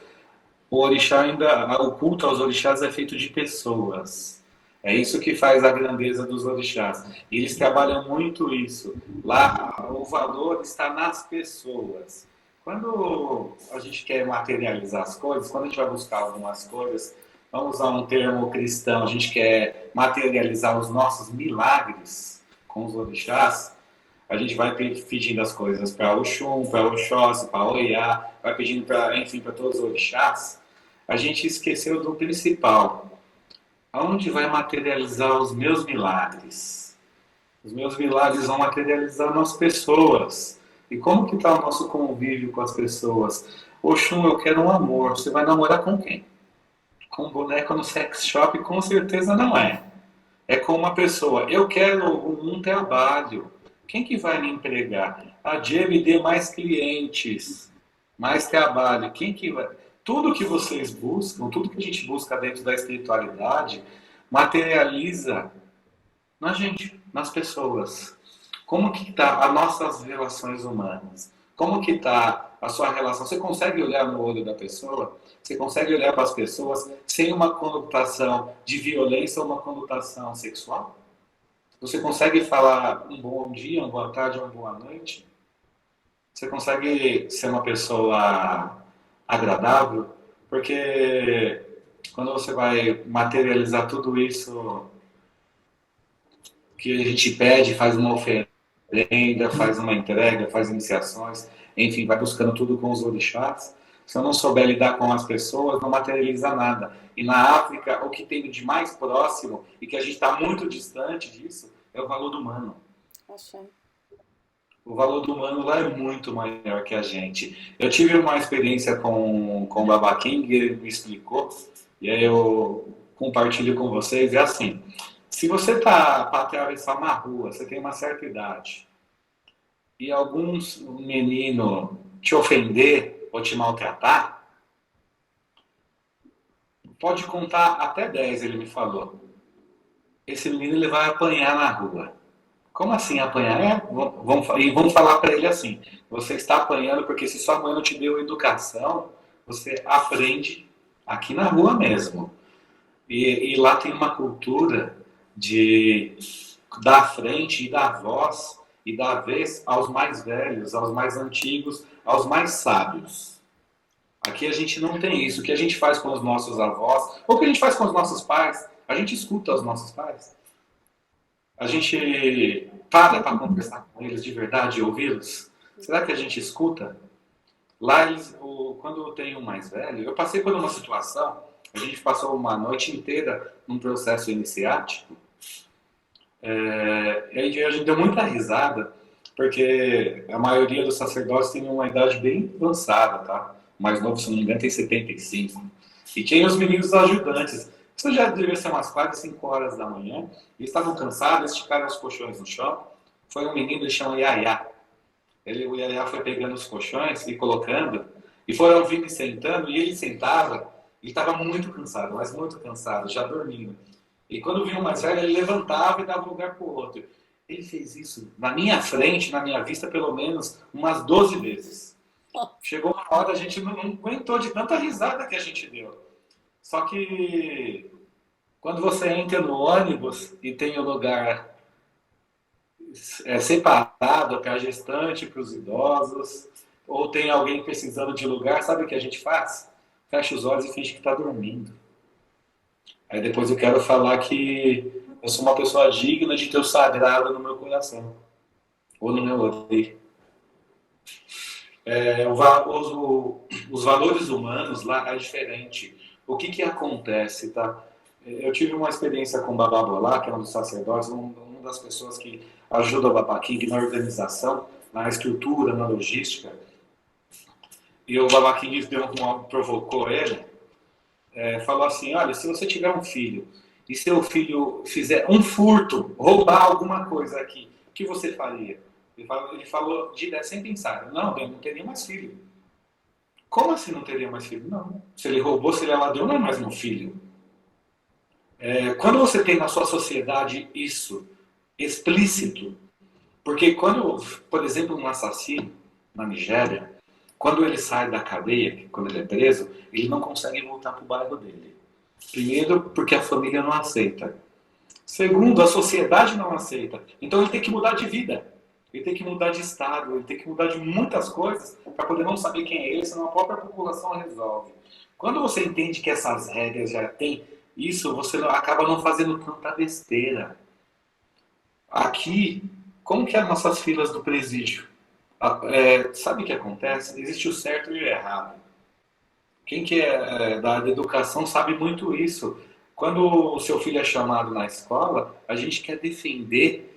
o orixá ainda, o culto aos orixás é feito de pessoas. É isso que faz a grandeza dos orixás. E eles trabalham muito isso. Lá, o valor está nas pessoas. Quando a gente quer materializar as coisas, quando a gente vai buscar algumas coisas, vamos usar um termo cristão, a gente quer materializar os nossos milagres com os orixás, a gente vai pedindo as coisas para Oxum, para Oxóssi, para Oiá, vai pedindo para, enfim, para todos os orixás. A gente esqueceu do principal. Aonde vai materializar os meus milagres? Os meus milagres vão materializar nas pessoas. E como que está o nosso convívio com as pessoas? Oxum, eu quero um amor. Você vai namorar com quem? Com boneca no sex shop? Com certeza não é. É com uma pessoa. Eu quero um trabalho. Quem que vai me empregar? A Dia me dê mais clientes, mais trabalho. Quem que vai... Tudo que vocês buscam, tudo que a gente busca dentro da espiritualidade, materializa na gente, nas pessoas. Como que está as nossas relações humanas? Como que está a sua relação? Você consegue olhar no olho da pessoa? Você consegue olhar para as pessoas sem uma conotação de violência ou uma conotação sexual? Você consegue falar um bom dia, uma boa tarde, uma boa noite? Você consegue ser uma pessoa agradável? Porque quando você vai materializar tudo isso que a gente pede, faz uma oferenda, faz uma entrega, faz iniciações, enfim, vai buscando tudo com os orixás. Se eu não souber lidar com as pessoas, não materializa nada. E na África, o que tem de mais próximo, e que a gente está muito distante disso, é o valor do humano. Axé. O valor do humano lá é muito maior que a gente. Eu tive uma experiência com o Baba King, ele me explicou, e aí eu compartilho com vocês. É assim, se você está para atravessar uma rua, você tem uma certa idade, e alguns menino te ofender ou te maltratar, pode contar até 10, ele me falou. Esse menino ele vai apanhar na rua. Como assim apanhar? Vamos falar para ele assim, você está apanhando porque se sua mãe não te deu educação, você aprende aqui na rua mesmo. E lá tem uma cultura de dar frente e dar voz e dar vez aos mais velhos, aos mais antigos, aos mais sábios. Aqui a gente não tem isso. O que a gente faz com os nossos avós, ou o que a gente faz com os nossos pais, a gente escuta os nossos pais. A gente para conversar com eles de verdade e ouvi-los? Será que a gente escuta? Lá, quando eu tenho um mais velho, eu passei por uma situação A gente passou uma noite inteira num processo iniciático. E aí a gente deu muita risada, porque a maioria dos sacerdotes tem uma idade bem avançada, tá? O mais novo, se não me engano, tem 75. E tinha os meninos ajudantes. Isso já devia ser umas 4, 5 horas da manhã. Eles estavam cansados, esticaram os colchões no chão. Foi um menino, ele chama Yaya. O Yaya foi pegando os colchões e colocando, e foram vindo e sentando, e ele sentava, ele estava muito cansado, mas muito cansado, já dormindo. E quando vinha o mais velho, ele levantava e dava lugar para o outro. Ele fez isso na minha frente, na minha vista, pelo menos umas 12 vezes. Chegou uma hora, a gente não aguentou de tanta risada que a gente deu. Só que quando você entra no ônibus e tem o lugar separado para a gestante, para os idosos, ou tem alguém precisando de lugar, sabe o que a gente faz? Fecha os olhos e finge que está dormindo. Aí depois eu quero falar que eu sou uma pessoa digna de ter o sagrado no meu coração, ou no meu odeio. Os valores humanos lá é diferente. O que acontece, tá? Eu tive uma experiência com o Babá Bolá, que é um dos sacerdotes, uma das pessoas que ajuda o Baba King na organização, na estrutura, na logística. E o Baba King provocou ele, falou assim, olha, se você tiver um filho e seu filho fizer um furto, roubar alguma coisa aqui, o que você faria? Ele falou direto, sem pensar, não, eu não teria mais filho. Como assim não teria mais filho? Não. Se ele roubou, se ele é ladrão, não é mais meu filho. Quando você tem na sua sociedade isso explícito, porque quando, por exemplo, um assassino na Nigéria, quando ele sai da cadeia, quando ele é preso, ele não consegue voltar para o bairro dele. Primeiro, porque a família não aceita. Segundo, a sociedade não aceita. Então ele tem que mudar de vida. Ele tem que mudar de estado, ele tem que mudar de muitas coisas para poder não saber quem é ele, senão a própria população resolve. Quando você entende que essas regras já tem isso, você acaba não fazendo tanta besteira. Aqui, como que é as nossas filas do presídio? Sabe o que acontece? Existe o certo e o errado. Quem que é da educação sabe muito isso. Quando o seu filho é chamado na escola, a gente quer defender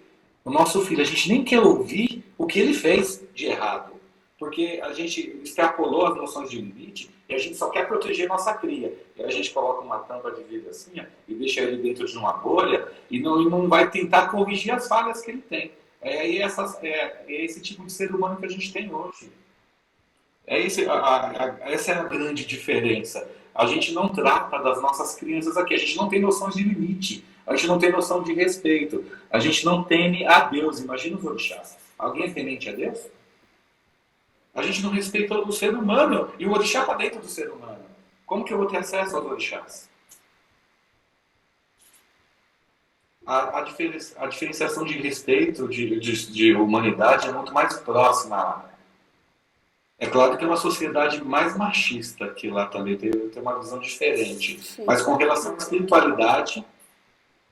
o nosso filho. A gente nem quer ouvir o que ele fez de errado. Porque a gente extrapolou as noções de limite e a gente só quer proteger nossa cria. E a gente coloca uma tampa de vidro assim, e deixa ele dentro de uma bolha e não vai tentar corrigir as falhas que ele tem. É esse tipo de ser humano que a gente tem hoje. Essa é a grande diferença. A gente não trata das nossas crianças aqui. A gente não tem noções de limite. A gente não tem noção de respeito. A gente não teme a Deus. Imagina os orixás. Alguém é temente a Deus? A gente não respeita o ser humano. E o orixá está dentro do ser humano. Como que eu vou ter acesso aos orixás? A diferenciação de respeito, de humanidade é muito mais próxima lá. É claro que tem uma sociedade mais machista que lá também tem uma visão diferente. Sim. Mas com relação à espiritualidade,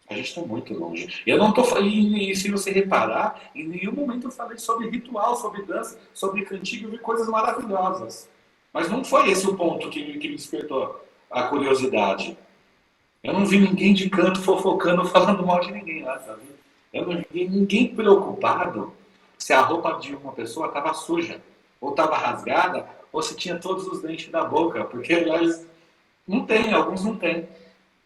a gente está muito longe. Eu não estou e se você reparar, em nenhum momento eu falei sobre ritual, sobre dança, sobre cantigo, eu vi coisas maravilhosas. Mas não foi esse o ponto que me despertou a curiosidade. Eu não vi ninguém de canto fofocando, falando mal de ninguém lá, sabe? Eu não vi ninguém preocupado se a roupa de uma pessoa estava suja, ou estava rasgada, ou se tinha todos os dentes da boca, porque eles não tem, alguns não tem.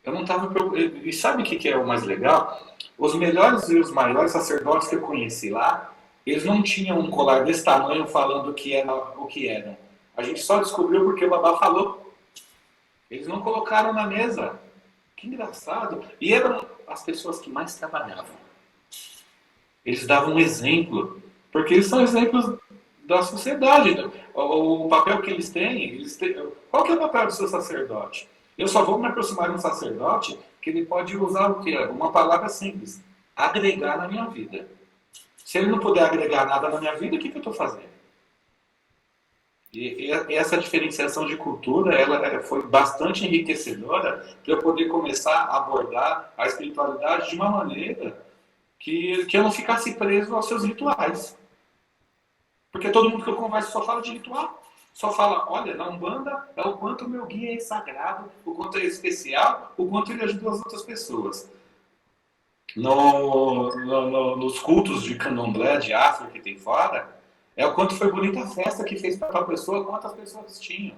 Eu não estava preocupado. E sabe o que é o mais legal? Os melhores e os maiores sacerdotes que eu conheci lá, eles não tinham um colar desse tamanho falando o que eram. A gente só descobriu porque o babá falou. Eles não colocaram na mesa. Que engraçado. E eram as pessoas que mais trabalhavam. Eles davam um exemplo. Porque eles são exemplos da sociedade. O papel que eles têm... Qual que é o papel do seu sacerdote? Eu só vou me aproximar de um sacerdote que ele pode usar o quê? Uma palavra simples. Agregar na minha vida. Se ele não puder agregar nada na minha vida, o que eu estou fazendo? E essa diferenciação de cultura, ela foi bastante enriquecedora para eu poder começar a abordar a espiritualidade de uma maneira que eu não ficasse preso aos seus rituais. Porque todo mundo que eu converso só fala de ritual. só fala, olha, na Umbanda é o quanto o meu guia é sagrado, o quanto é especial, o quanto ele ajudou as outras pessoas. Nos cultos de candomblé, de África que tem fora, é o quanto foi bonita a festa que fez para a pessoa, quantas pessoas tinham.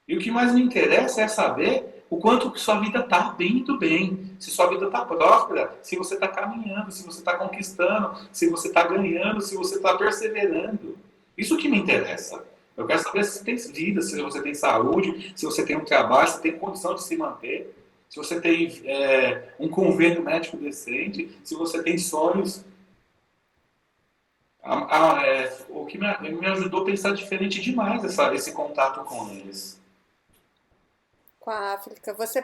E o que mais me interessa é saber o quanto que sua vida está indo bem, se sua vida está próspera, se você está caminhando, se você está conquistando, se você está ganhando, se você está perseverando. Isso que me interessa. Eu quero saber se você tem vida, se você tem saúde, se você tem um trabalho, se tem condição de se manter, se você tem um convênio médico decente, se você tem sonhos. O que me ajudou a pensar diferente demais esse contato com eles. Com a África. Você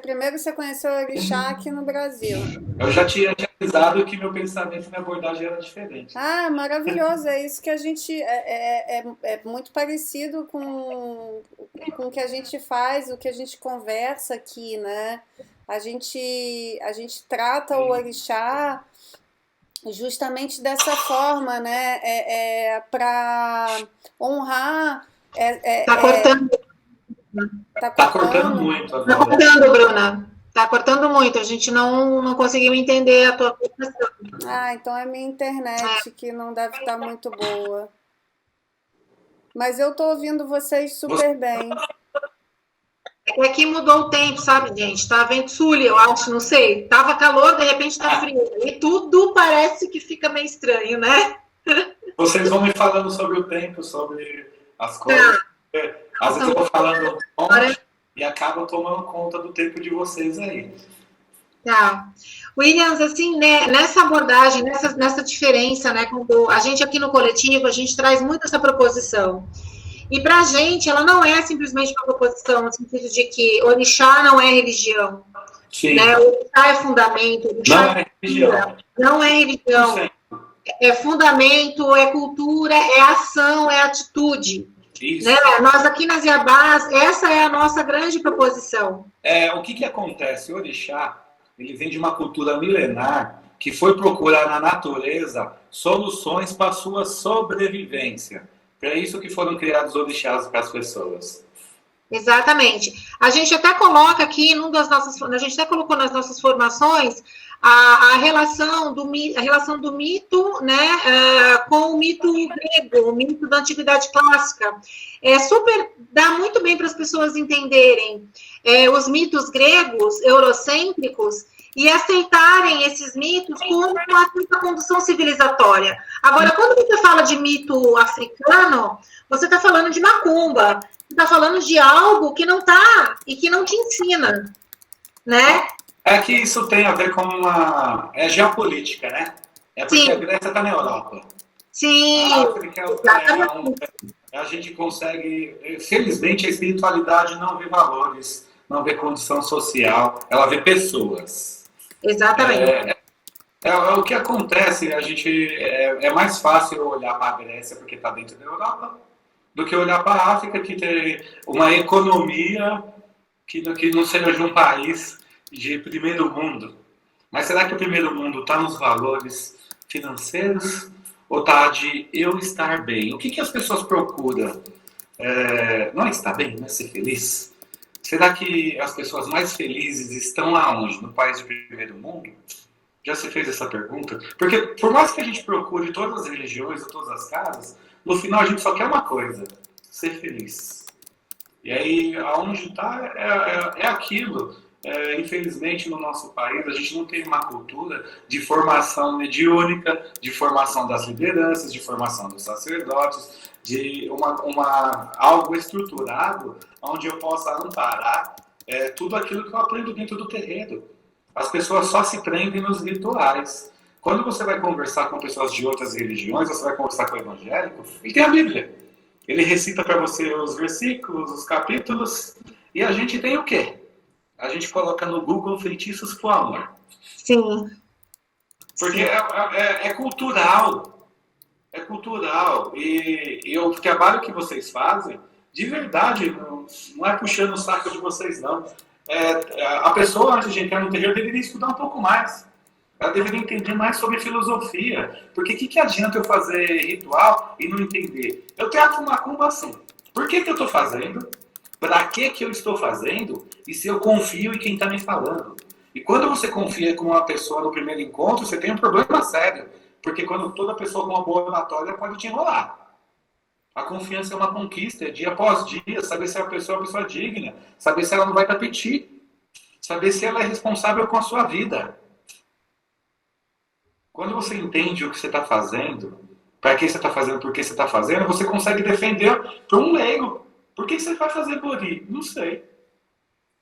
conheceu o orixá aqui no Brasil. Eu já tinha avisado que meu pensamento e minha abordagem era diferente. Ah, maravilhoso. É isso que a gente... É muito parecido com o que a gente faz, o que a gente conversa aqui, né? A gente trata o orixá justamente dessa forma, né? Para honrar... Tá cortando. Tá cortando muito Tá agora. cortando, Bruna. Tá cortando muito. A gente não conseguiu entender a tua questão. Ah, então é minha internet que não deve estar muito boa. Mas eu tô ouvindo vocês super bem. É que mudou o tempo, sabe, gente? Tá vento sul, eu acho, não sei. Tava calor, de repente tá frio. E tudo parece que fica meio estranho, né? Vocês vão me falando sobre o tempo, sobre as coisas. Às vezes eu vou falando um monte e acabo tomando conta do tempo de vocês aí. Tá. Williams, assim, né, nessa abordagem, nessa diferença, né, quando a gente aqui no coletivo, a gente traz muito essa proposição. E para a gente, ela não é simplesmente uma proposição, no sentido de que orixá não é religião. Sim. Né? Orixá é fundamento. Orixá Não é religião. Não é religião. Sim. É fundamento, é cultura, é ação, é atitude. Isso. Né? Nós aqui nas Iabás, essa é a nossa grande proposição. O que acontece? O orixá, ele vem de uma cultura milenar que foi procurar na natureza soluções para a sua sobrevivência. É isso que foram criados orixás para as pessoas. Exatamente. A gente até coloca aqui, a gente até colocou nas nossas formações a relação do mito, né, com o mito grego, o mito da antiguidade clássica. Dá muito bem para as pessoas entenderem os mitos gregos, eurocêntricos, e aceitarem esses mitos como uma condução civilizatória. Agora, quando você fala de mito africano, você está falando de macumba, você está falando de algo que não está e que não te ensina, né? É que isso tem a ver com geopolítica, né? É porque Sim. A Grécia está na Europa. Sim. A África a gente consegue... Felizmente, a espiritualidade não vê valores, não vê condição social, ela vê pessoas. Exatamente. O que acontece, é mais fácil olhar para a Grécia porque está dentro da Europa do que olhar para a África, que tem uma economia que não seja de um país de primeiro mundo. Mas será que o primeiro mundo está nos valores financeiros ou está de eu estar bem? O que as pessoas procuram? Não é estar bem, não é ser feliz? Será que as pessoas mais felizes estão aonde? No país de primeiro mundo? Já se fez essa pergunta? Porque por mais que a gente procure todas as religiões, todas as casas, no final a gente só quer uma coisa: ser feliz. E aí, aonde está é aquilo. Infelizmente, no nosso país, a gente não tem uma cultura de formação mediúnica, de formação das lideranças, de formação dos sacerdotes, de algo estruturado onde eu possa amparar tudo aquilo que eu aprendo dentro do terreiro. As pessoas só se prendem nos rituais. Quando você vai conversar com pessoas de outras religiões, você vai conversar com o evangélico, ele tem a Bíblia. Ele recita para você os versículos, os capítulos, e a gente tem o quê? A gente coloca no Google feitiços pro amor. Sim. Porque é cultural. É cultural. E o trabalho que vocês fazem, de verdade, não é puxando o saco de vocês, não. A pessoa, antes de entrar no terreiro, deveria estudar um pouco mais. Ela deveria entender mais sobre filosofia. Porque o que adianta eu fazer ritual e não entender? Eu trato macumba assim. Por que eu estou fazendo? Para que eu estou fazendo? E se eu confio em quem está me falando? E quando você confia com uma pessoa no primeiro encontro, você tem um problema sério. Porque quando toda pessoa com uma boa oratória pode te enrolar. A confiança é uma conquista, é dia após dia, saber se a pessoa é uma pessoa digna, saber se ela não vai tapetir, saber se ela é responsável com a sua vida. Quando você entende o que você está fazendo, para que você está fazendo, por que você está fazendo, você consegue defender para um leigo. Por que você vai fazer bori? Não sei.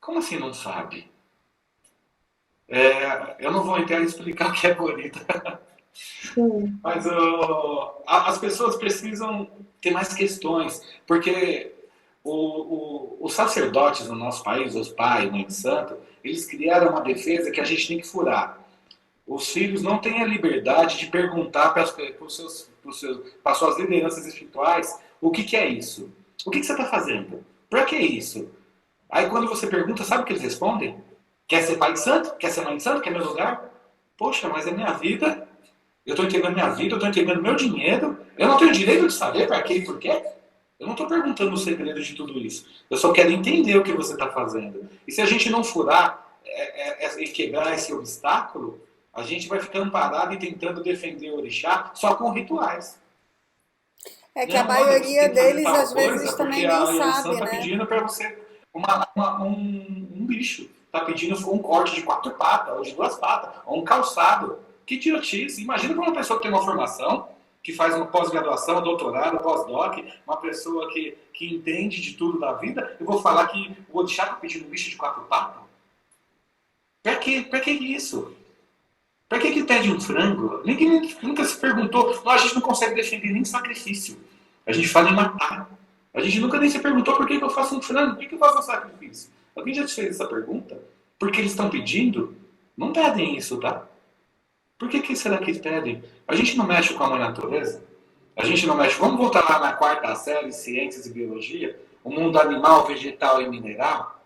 Como assim não sabe? Eu não vou entrar e explicar o que é bori. Mas as pessoas precisam ter mais questões, porque os sacerdotes no nosso país, os pais, mãe de santo, eles criaram uma defesa que a gente tem que furar. Os filhos não têm a liberdade de perguntar para as suas lideranças espirituais o que é isso. O que você está fazendo? Para que isso? Aí quando você pergunta, sabe o que eles respondem? Quer ser pai de santo? Quer ser mãe de santo? Quer meu lugar? Poxa, mas é minha vida. Eu estou entregando minha vida, eu estou entregando meu dinheiro. Eu não tenho direito de saber para quê e por quê. Eu não estou perguntando o segredo de tudo isso. Eu só quero entender o que você está fazendo. E se a gente não furar e quebrar esse obstáculo, a gente vai ficando parado e tentando defender o orixá só com rituais. É que a maioria deles, às vezes, também nem sabe, né? Está né? pedindo para você um bicho. Está pedindo um corte de 4 patas, ou de 2 patas, ou um calçado. Que idiotice. Imagina para uma pessoa que tem uma formação, que faz uma pós-graduação, doutorado, pós-doc, uma pessoa que entende de tudo da vida, eu vou falar que o orixá está pedindo um bicho de 4 patas? Para quê? Para que isso? Para que pede um frango? Ninguém nunca se perguntou. Não, a gente não consegue defender nem sacrifício. A gente fala em matar. A gente nunca nem se perguntou por que eu faço um frango, por que eu faço um sacrifício. Alguém já te fez essa pergunta? Porque eles estão pedindo? Não pedem isso, tá? Por que será que eles pedem? A gente não mexe com a mãe natureza? A gente não mexe... Vamos voltar lá na 4ª série, Ciências e Biologia, o mundo animal, vegetal e mineral.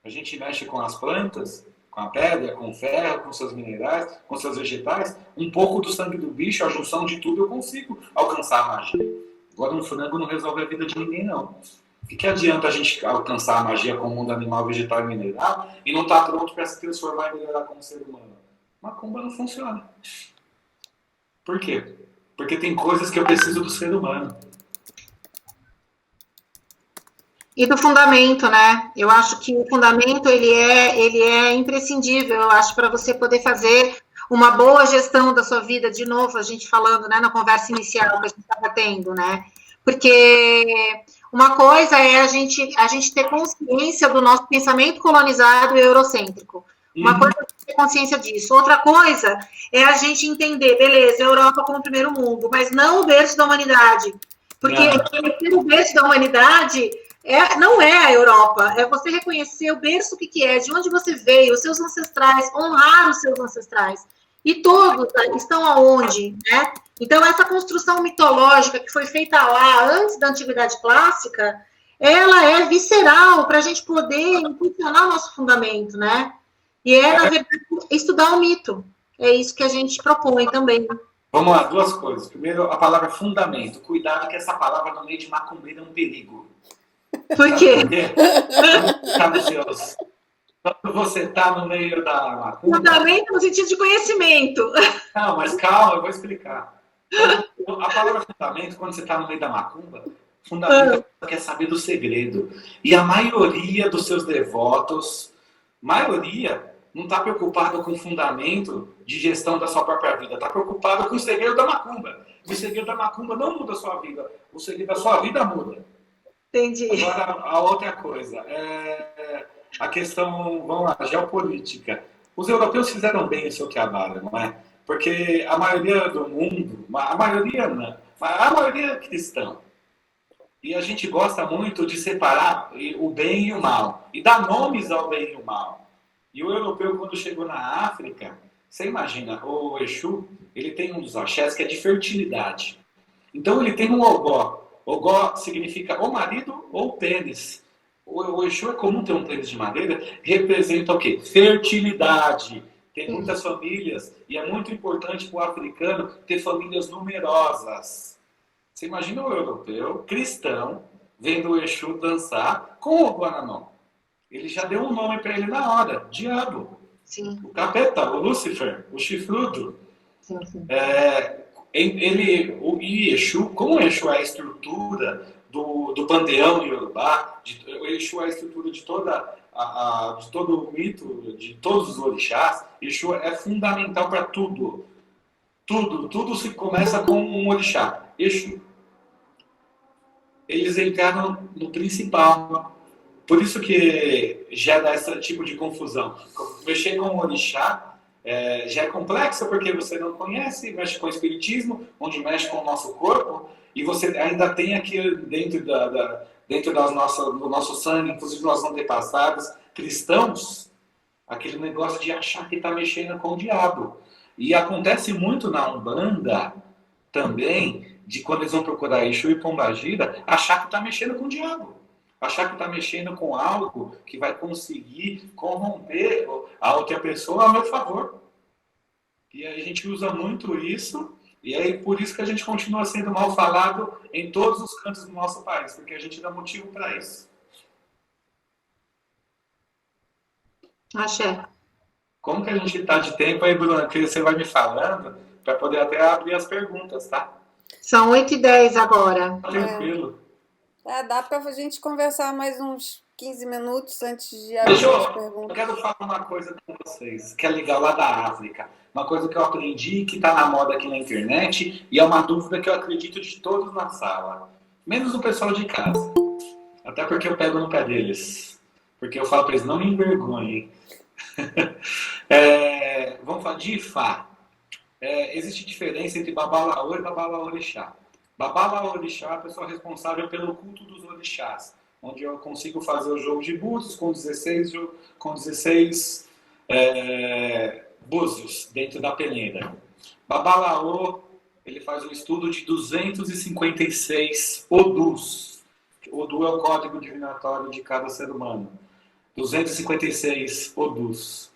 A gente mexe com as plantas, com a pedra, com o ferro, com seus minerais, com seus vegetais. Um pouco do sangue do bicho, a junção de tudo, eu consigo alcançar a magia. Agora, um frango não resolve a vida de ninguém, não. O que adianta a gente alcançar a magia com o mundo animal, vegetal e mineral e não estar pronto para se transformar e melhorar como ser humano? Macumba não funciona. Por quê? Porque tem coisas que eu preciso do ser humano. E do fundamento, né? Eu acho que o fundamento ele é imprescindível, eu acho, para você poder fazer uma boa gestão da sua vida, de novo, a gente falando, né, na conversa inicial que a gente estava tendo, né? Porque uma coisa é a gente ter consciência do nosso pensamento colonizado e eurocêntrico. Uma coisa é ter consciência disso. Outra coisa é a gente entender, beleza, a Europa como primeiro mundo, mas não o berço da humanidade. Porque o berço da humanidade não é a Europa, é você reconhecer o berço que é, de onde você veio, os seus ancestrais, honrar os seus ancestrais. E todos estão aonde, né? Então, essa construção mitológica que foi feita lá antes da Antiguidade Clássica, ela é visceral para a gente poder impulsionar o nosso fundamento, né? E na verdade, estudar o mito. É isso que a gente propõe também. Vamos lá, 2 coisas. Primeiro, a palavra fundamento. Cuidado que essa palavra no meio de macumbeira é um perigo. Por quê? Quando você está no meio da macumba... Fundamento no sentido de conhecimento. Não, mas calma, eu vou explicar. A palavra fundamento, quando você está no meio da macumba, fundamento quer saber do segredo. E a maioria dos seus devotos, não está preocupado com o fundamento de gestão da sua própria vida. Está preocupado com o segredo da macumba. O segredo da macumba não muda a sua vida. O segredo da sua vida muda. Entendi. Agora, a outra coisa, a questão, vamos lá, geopolítica. Os europeus fizeram bem o seu trabalho, não é? Porque a maioria do mundo, a maioria é cristã. E a gente gosta muito de separar o bem e o mal. E dar nomes ao bem e ao mal. E o europeu, quando chegou na África, você imagina, o Exu, ele tem um dos axés que é de fertilidade. Então ele tem um ogó. Ogó significa ou marido ou pênis. O Exu é comum ter um pênis de madeira, representa o quê? Fertilidade. Tem muitas famílias, e é muito importante para o africano ter famílias numerosas. Você imagina o europeu, cristão, vendo o Exu dançar com o Guanamão. Ele já deu um nome para ele na hora, diabo. Sim. O capeta, o Lúcifer, o chifrudo. Sim, sim. O Exu, como o Exu é a estrutura do panteão Yorubá, o Exu é a estrutura de de todo o mito, de todos os orixás, Exu é fundamental para tudo. Tudo se começa com um orixá, Exu. Eles entraram no principal. Por isso que gera esse tipo de confusão. Mexer com o orixá já é complexo, porque você não conhece, mexe com o espiritismo, onde mexe com o nosso corpo, e você ainda tem aqui dentro do nosso sangue, inclusive nós antepassados cristãos, aquele negócio de achar que está mexendo com o diabo. E acontece muito na Umbanda também, de quando eles vão procurar Exu e Pombagira, achar que está mexendo com o diabo. Achar que está mexendo com algo que vai conseguir corromper a outra pessoa a meu favor. E aí a gente usa muito isso, e aí por isso que a gente continua sendo mal falado em todos os cantos do nosso país, porque a gente dá motivo para isso. Axé. Como que a gente está de tempo aí, Bruna? Que você vai me falando, para poder até abrir as perguntas, tá? São 8h10 agora. Tranquilo. Dá para a gente conversar mais uns 15 minutos antes de abrir as perguntas. Eu quero falar uma coisa com vocês, que é legal lá da África. Uma coisa que eu aprendi, que está na moda aqui na internet, e é uma dúvida que eu acredito de todos na sala. Menos o pessoal de casa. Até porque eu pego no pé deles. Porque eu falo para eles, não me envergonhem. Vamos falar de Ifá. Existe diferença entre Babalaô e Babalaorixá. Babalaorixá é a pessoa responsável pelo culto dos orixás, onde eu consigo fazer o jogo de búzios com 16 búzios dentro da peneira. Babalaô, ele faz um estudo de 256 Odus. Odu é o código divinatório de cada ser humano. 256 Odus.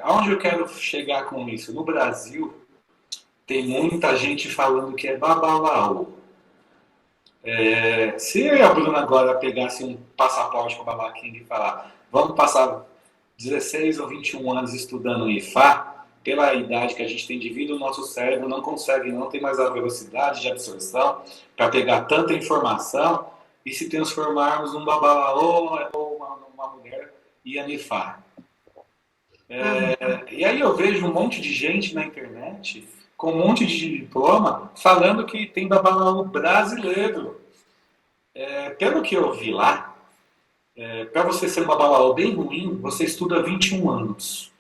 Aonde eu quero chegar com isso? No Brasil, tem muita gente falando que é Babalaô. Se eu e a Bruna agora pegasse um passaporte com o Baba King e falar, vamos passar 16 ou 21 anos estudando Ifá, pela idade que a gente tem de vida, o nosso cérebro não consegue, não tem mais a velocidade de absorção para pegar tanta informação e se transformarmos num Babalaô ou uma mulher Ianifá. E aí eu vejo um monte de gente na internet com um monte de diploma falando que tem Babalaô brasileiro. Pelo que eu vi lá, para você ser um Babalaô bem ruim, você estuda 21 anos.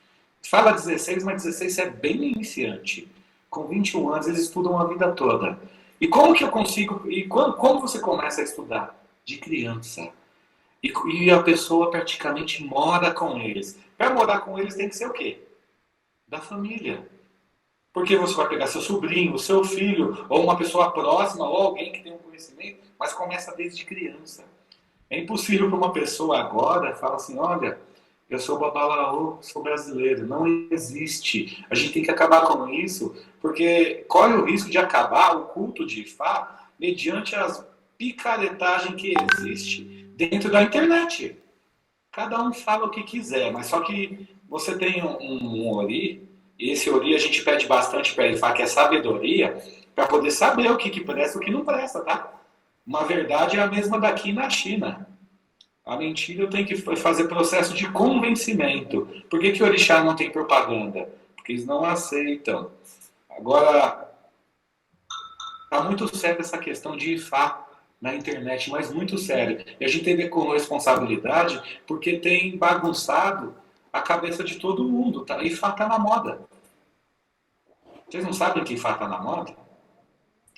Fala 16, mas 16 é bem iniciante. Com 21 anos eles estudam a vida toda. E como que eu consigo... E como você começa a estudar? De criança. E a pessoa praticamente mora com eles. Para morar com eles tem que ser o quê? Da família. Porque você vai pegar seu sobrinho, seu filho, ou uma pessoa próxima, ou alguém que tem um conhecimento, mas começa desde criança. É impossível para uma pessoa agora falar assim, olha, eu sou Babalaô, sou brasileiro. Não existe. A gente tem que acabar com isso, porque corre o risco de acabar o culto de Ifá mediante as picaretagens que existe dentro da internet. Cada um fala o que quiser, mas só que você tem um ori, e esse ori a gente pede bastante para Ifá, que é sabedoria, para poder saber o que presta e o que não presta, tá? Uma verdade é a mesma daqui na China. A mentira eu tenho que fazer processo de convencimento. Por que o orixá não tem propaganda? Porque eles não aceitam. Agora, está muito sério essa questão de Ifá na internet, mas muito sério. E a gente tem que ter com responsabilidade, porque tem bagunçado a cabeça de todo mundo. Tá? Ifá está na moda. Vocês não sabem que Ifá está na moda?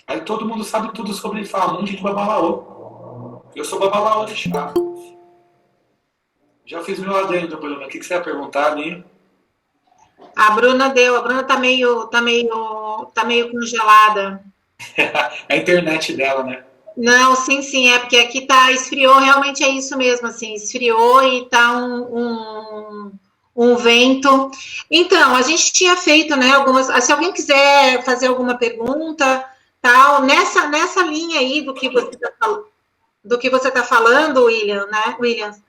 Aí todo mundo sabe tudo sobre Ifá, um monte de Babalaô. Eu sou Babalaô de chá. Já fiz meu adendo, Bruna. O que você ia perguntar ali? A Bruna tá meio congelada. A internet dela, né? Não, sim, é porque aqui esfriou, realmente é isso mesmo, assim, esfriou e tá um vento. Então, a gente tinha feito, né, se alguém quiser fazer alguma pergunta, tal, nessa linha aí do que você está falando. do que você está falando, William, né, Williams,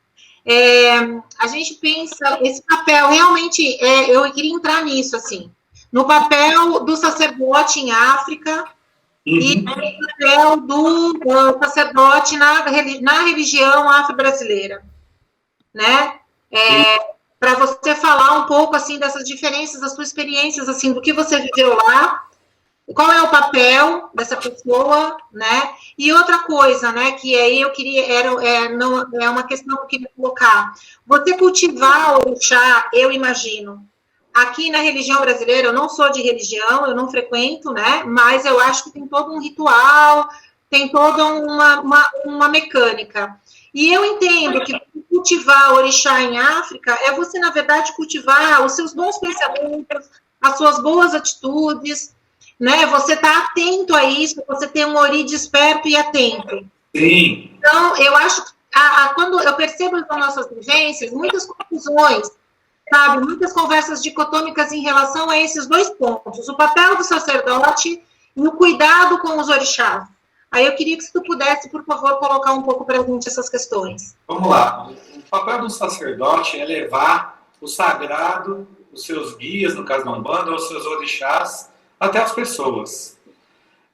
a gente pensa, esse papel realmente, eu queria entrar nisso, assim, no papel do sacerdote em África e no papel do sacerdote na religião afro-brasileira, né? Para você falar um pouco, assim, dessas diferenças, das suas experiências, assim, do que você viveu lá, qual é o papel dessa pessoa, né? E outra coisa, né, que aí eu queria, é uma questão que eu queria colocar. Você cultivar o orixá, eu imagino, aqui na religião brasileira, eu não sou de religião, eu não frequento, né, mas eu acho que tem todo um ritual, tem toda uma mecânica. E eu entendo que cultivar o orixá em África é você, na verdade, cultivar os seus bons pensamentos, as suas boas atitudes, né? Você está atento a isso, você tem um ori desperto e atento. Sim. Então, eu acho que quando eu percebo nas nossas vivências, muitas confusões, sabe? Muitas conversas dicotômicas em relação a esses dois pontos, o papel do sacerdote e o cuidado com os orixás. Aí eu queria que se tu pudesse, por favor, colocar um pouco para a gente essas questões. Vamos lá. O papel do sacerdote é levar o sagrado, os seus guias, no caso da Umbanda, os seus orixás, até as pessoas.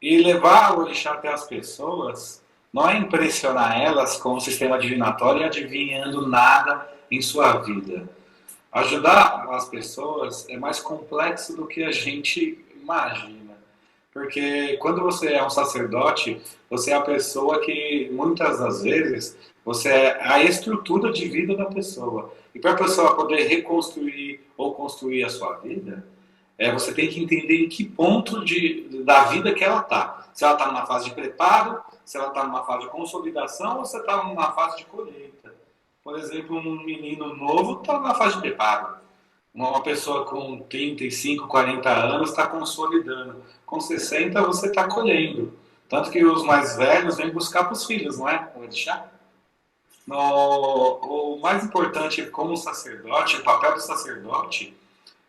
E levar o orixá até as pessoas não é impressionar elas com o sistema divinatório e adivinhando nada em sua vida. Ajudar as pessoas é mais complexo do que a gente imagina. Porque quando você é um sacerdote, você é a pessoa que, muitas das vezes, você é a estrutura de vida da pessoa. E para a pessoa poder reconstruir ou construir a sua vida, você tem que entender em que ponto da vida que ela está. Se ela está numa fase de preparo, se ela está numa fase de consolidação ou se está numa fase de colheita. Por exemplo, um menino novo está numa fase de preparo. Uma pessoa com 35, 40 anos está consolidando. Com 60 você está colhendo. Tanto que os mais velhos vêm buscar para os filhos, não é? Vou deixar. O mais importante como sacerdote, o papel do sacerdote,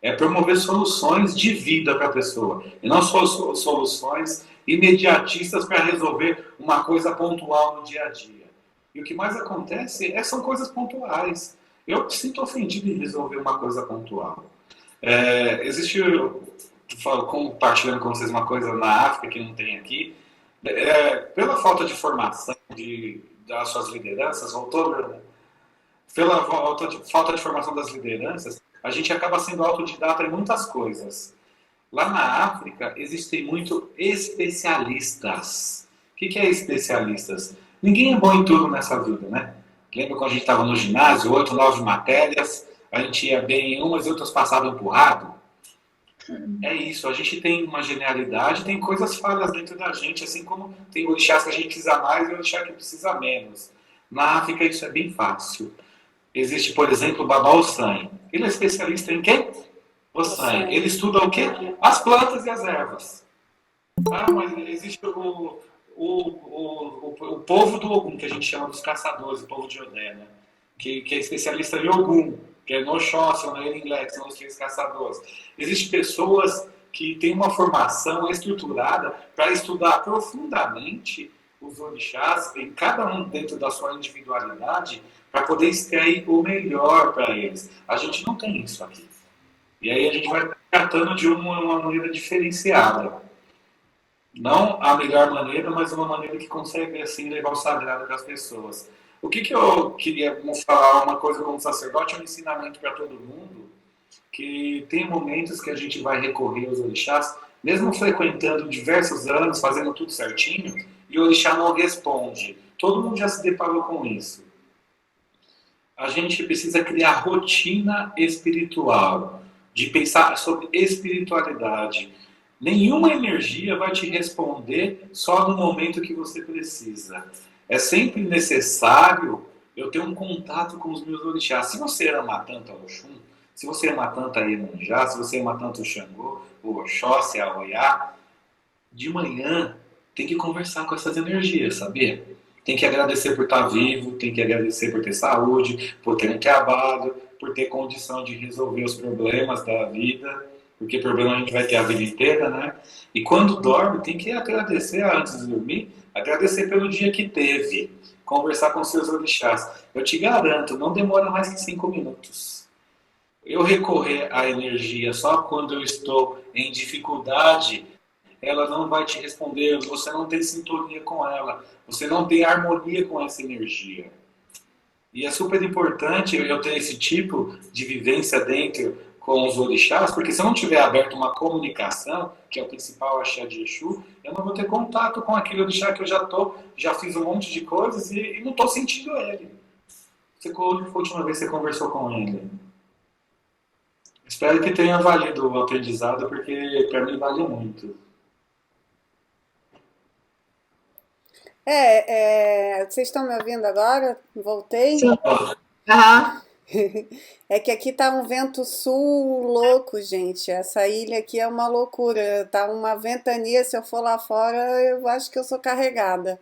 é promover soluções de vida para a pessoa. E não só soluções imediatistas para resolver uma coisa pontual no dia a dia. E o que mais acontece são coisas pontuais. Eu me sinto ofendido em resolver uma coisa pontual. Compartilhando com vocês uma coisa na África que não tem aqui. Pela falta de formação das suas lideranças, pela falta de formação das lideranças, a gente acaba sendo autodidata em muitas coisas. Lá na África, existem muito especialistas. O que é especialistas? Ninguém é bom em tudo nessa vida, né? Lembra quando a gente estava no ginásio, 8, 9 matérias, a gente ia bem em umas e outras passavam empurrado? É isso, a gente tem uma genialidade, tem coisas falhas dentro da gente, assim como tem orixás que a gente precisa mais e orixá que precisa menos. Na África isso é bem fácil. Existe, por exemplo, o Baba Ossan. Ele é especialista em quê? Ossan. Ele estuda o quê? As plantas e as ervas. Mas existe o povo do Ogum, que a gente chama dos caçadores, o povo de Odé, né? que é especialista em Ogum, que é no Oxóssi, no Elinglé, que são os três caçadores. Existem pessoas que têm uma formação estruturada para estudar profundamente os orixás, em cada um dentro da sua individualidade, para poder extrair o melhor para eles. A gente não tem isso aqui. E aí a gente vai tratando de uma maneira diferenciada. Não a melhor maneira, mas uma maneira que consegue, assim, levar o sagrado para as pessoas. O que eu queria falar, uma coisa como sacerdote, é um ensinamento para todo mundo, que tem momentos que a gente vai recorrer aos orixás, mesmo frequentando diversos anos, fazendo tudo certinho, e o orixá não responde. Todo mundo já se deparou com isso. A gente precisa criar rotina espiritual, de pensar sobre espiritualidade. Nenhuma energia vai te responder só no momento que você precisa. É sempre necessário eu ter um contato com os meus orixás. Se você ama tanto a Oxum, se você ama tanto a Iemanjá, se você ama tanto o Xangô, o Oxóssi, a Oiá, de manhã tem que conversar com essas energias, sabia? Tem que agradecer por estar vivo, tem que agradecer por ter saúde, por ter um trabalho, por ter condição de resolver os problemas da vida, porque problema a gente vai ter a vida inteira, né? E quando dorme, tem que agradecer antes de dormir, agradecer pelo dia que teve. conversar com seus orixás. Eu te garanto, não demora mais que 5 minutos. Eu recorrer à energia só quando eu estou em dificuldade, ela não vai te responder, você não tem sintonia com ela, você não tem harmonia com essa energia. E é super importante eu ter esse tipo de vivência dentro com os orixás, porque se eu não tiver aberto uma comunicação, que é o principal axé de Exu, eu não vou ter contato com aquele orixá que eu já fiz um monte de coisas e não estou sentindo ele. Quando foi a última vez que você conversou com ele? Espero que tenha valido o aprendizado, porque para mim vale muito. Vocês estão me ouvindo agora? Voltei? Sim. Aham. É que aqui tá um vento sul louco, gente. Essa ilha aqui é uma loucura. Tá uma ventania. Se eu for lá fora, eu acho que eu sou carregada.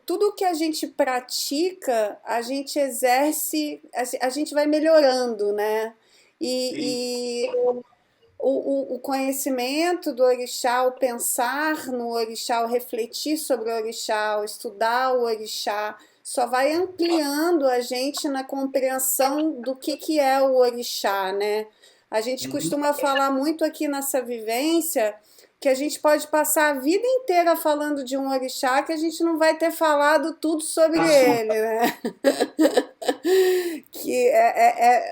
Tudo que a gente pratica, a gente exerce, a gente vai melhorando, né? E o conhecimento do orixá, o pensar no orixá, o refletir sobre o orixá, o estudar o orixá, só vai ampliando a gente na compreensão do que é o orixá, né? A gente costuma falar muito aqui nessa vivência que a gente pode passar a vida inteira falando de um orixá que a gente não vai ter falado tudo sobre ele, né? Que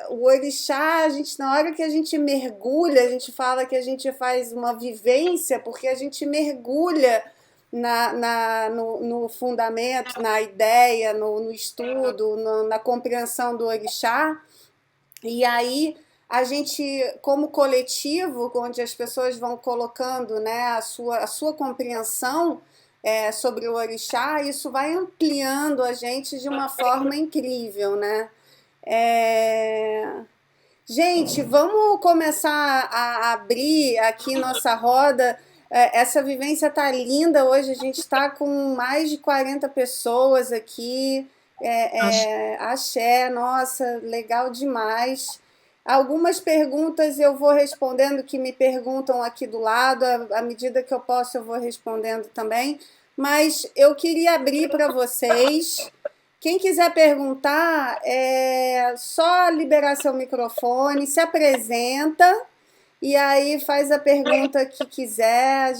o orixá, na hora que a gente mergulha, a gente fala que a gente faz uma vivência, porque a gente mergulha no fundamento, na ideia, no estudo, na compreensão do orixá, e aí a gente, como coletivo, onde as pessoas vão colocando, né, a sua compreensão sobre o orixá, isso vai ampliando a gente de uma forma incrível, né? Gente, vamos começar a abrir aqui nossa roda. Essa vivência tá linda hoje, a gente está com mais de 40 pessoas aqui. Axé, nossa, legal demais. Algumas perguntas eu vou respondendo que me perguntam aqui do lado, à medida que eu posso eu vou respondendo também, mas eu queria abrir para vocês. Quem quiser perguntar, é só liberar seu microfone, se apresenta e aí faz a pergunta que quiser.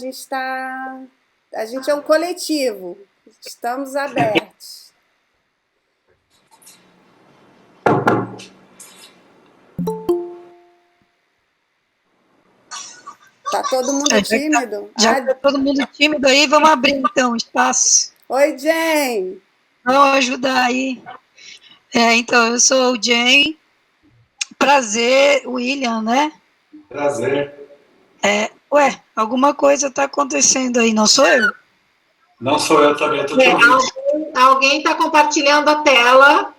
A gente é um coletivo, estamos abertos. Tá todo mundo tímido? Já tá todo mundo tímido aí, vamos abrir então espaço. Oi, Jane. Vamos ajudar aí. Então, eu sou o Jane. Prazer, William, né? Prazer. Alguma coisa tá acontecendo aí, não sou eu? Não sou eu também, eu tô te ouvindo. Alguém está compartilhando a tela.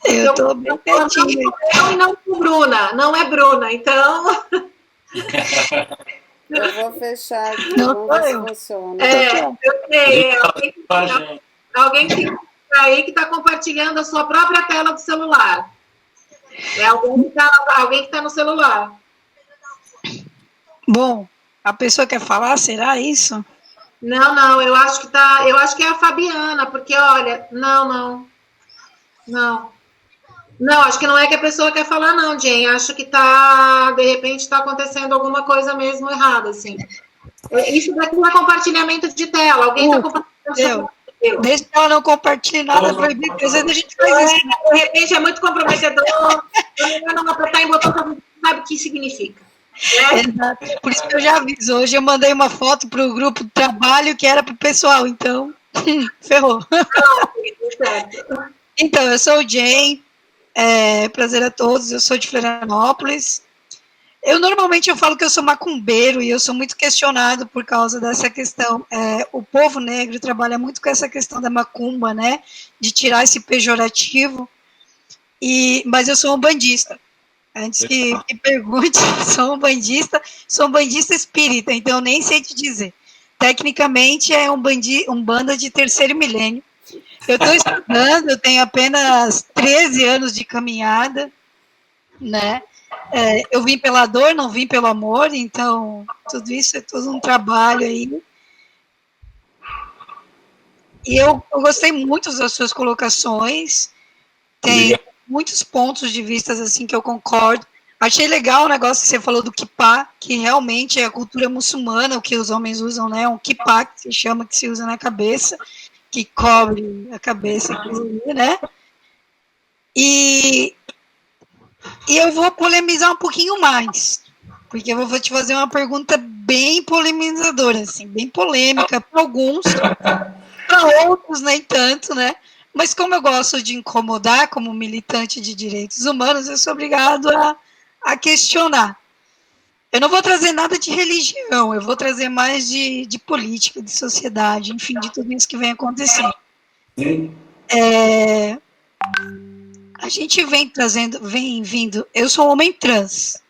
Eu tô bem pertinho. Eu e não com Bruna, não é Bruna, então... Eu vou fechar aqui, não vamos ver se eu. funciona. Eu sei, alguém que aí que está compartilhando a sua própria tela do celular. É alguém que está no celular. Bom, a pessoa quer falar, será isso? Não, eu acho que é a Fabiana, porque olha, não, acho que não é que a pessoa quer falar, não, Jane. Acho que de repente está acontecendo alguma coisa mesmo errada, assim. Isso daqui é compartilhamento de tela. Alguém está compartilhando. Deixa ela não compartilhe nada proibido, às vezes a gente faz isso. De repente é muito comprometedor. Eu não apertar em botão que a gente sabe o que significa. Exato. Por isso que eu já aviso. Hoje eu mandei uma foto para o grupo de trabalho que era para o pessoal, então ferrou. Certo. Então, eu sou o Jane. Prazer a todos, eu sou de Florianópolis. Normalmente eu falo que eu sou macumbeiro e eu sou muito questionado por causa dessa questão. O povo negro trabalha muito com essa questão da macumba, né? De tirar esse pejorativo. Mas eu sou um bandista. Antes que pergunte, sou um bandista espírita, então eu nem sei te dizer. Tecnicamente é um banda de terceiro milênio. Eu estou estudando, eu tenho apenas 13 anos de caminhada, né? Eu vim pela dor, não vim pelo amor, então tudo isso é todo um trabalho aí. E eu gostei muito das suas colocações, tem muitos pontos de vista assim que eu concordo. Achei legal o negócio que você falou do kippah, que realmente é a cultura muçulmana, o que os homens usam, né? Um kippah que se chama, que se usa na cabeça, que cobre a cabeça, né? E eu vou polemizar um pouquinho mais, porque eu vou te fazer uma pergunta bem polemizadora, assim, bem polêmica para alguns, para outros nem tanto, né? Mas como eu gosto de incomodar como militante de direitos humanos, eu sou obrigado a questionar. Eu não vou trazer nada de religião, eu vou trazer mais de política, de sociedade, enfim, de tudo isso que vem acontecendo. A gente vem vindo, eu sou um homem trans,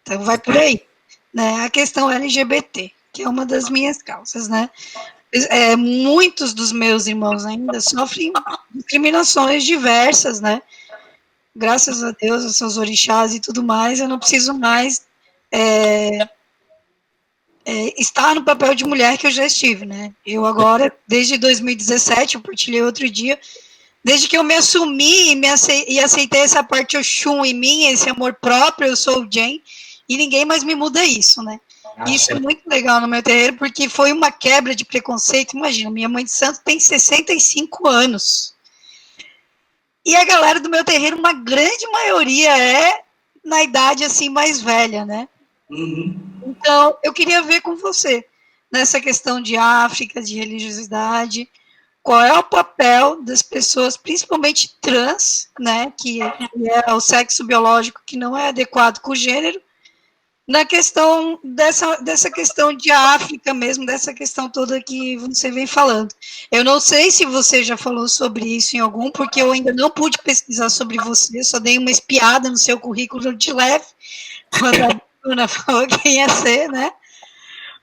então vai por aí, né? A questão LGBT, que é uma das minhas causas, né? Muitos dos meus irmãos ainda sofrem discriminações diversas, né? Graças a Deus, aos seus orixás e tudo mais, eu não preciso mais estar no papel de mulher que eu já estive, né? Eu agora, desde 2017, eu partilhei outro dia, desde que eu me assumi e aceitei essa parte Oxum em mim, esse amor próprio, eu sou o Jen, e ninguém mais me muda isso, né? Isso é muito legal no meu terreiro, porque foi uma quebra de preconceito. Imagina, minha mãe de santo tem 65 anos. E a galera do meu terreiro, uma grande maioria é na idade assim mais velha, né? Então, eu queria ver com você, nessa questão de África, de religiosidade, qual é o papel das pessoas, principalmente trans, né, que é o sexo biológico que não é adequado com o gênero, na questão dessa questão de África mesmo, dessa questão toda que você vem falando. Eu não sei se você já falou sobre isso em algum, porque eu ainda não pude pesquisar sobre você, só dei uma espiada no seu currículo de leve, quando a Bruna falou que ia ser, né?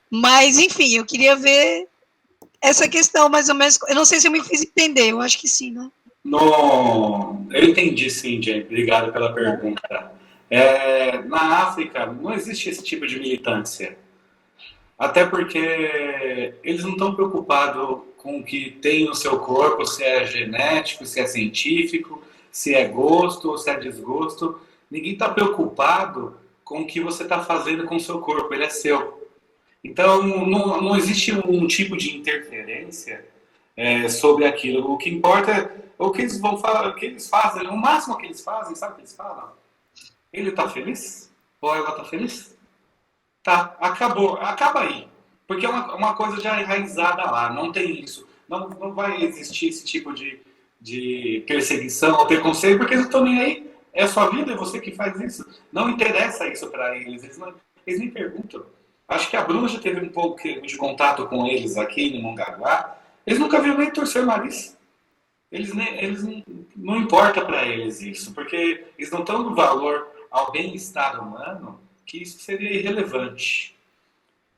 Mas, enfim, eu queria ver essa questão, mais ou menos, eu não sei se eu me fiz entender, eu acho que sim, né? No... Eu entendi sim, Jane, obrigado pela pergunta. Na África não existe esse tipo de militância. Até porque eles não estão preocupados com o que tem no seu corpo, se é genético, se é científico, se é gosto ou se é desgosto. Ninguém está preocupado com o que você está fazendo com o seu corpo, ele é seu. Então não existe um tipo de interferência sobre aquilo. O que importa é o que eles vão falar, o que eles fazem. O máximo que eles fazem, sabe o que eles falam? Ele está feliz? Ou ela está feliz? Tá, acabou. Acaba aí. Porque é uma coisa já enraizada lá. Não tem isso. Não vai existir esse tipo de perseguição ou preconceito, porque eles não estão nem aí. É a sua vida, é você que faz isso. Não interessa isso para eles. Eles nem perguntam. Acho que a Bruna já teve um pouco de contato com eles aqui no Mongaguá. Eles nunca viram nem torcer o nariz. Eles não importa para eles isso, porque eles não estão dando valor ao bem-estar humano, que isso seria irrelevante.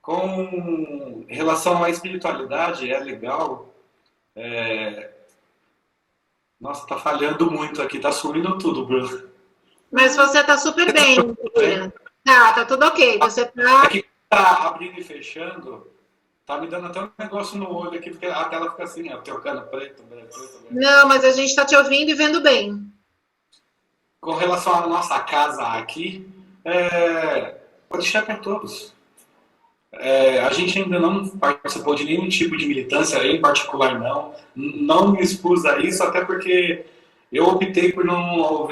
Com relação à espiritualidade, é legal. Nossa, tá falhando muito aqui, tá sumindo tudo, Bruno. Mas você tá super bem, William. Tá tudo ok. Você tá... Aqui tá abrindo e fechando, tá me dando até um negócio no olho aqui, porque a tela fica assim, ó, trocando preto. Não, mas a gente tá te ouvindo e vendo bem. Com relação à nossa casa aqui, pode deixar para todos. A gente ainda não participou de nenhum tipo de militância, eu em particular não me expus a isso, até porque eu optei por não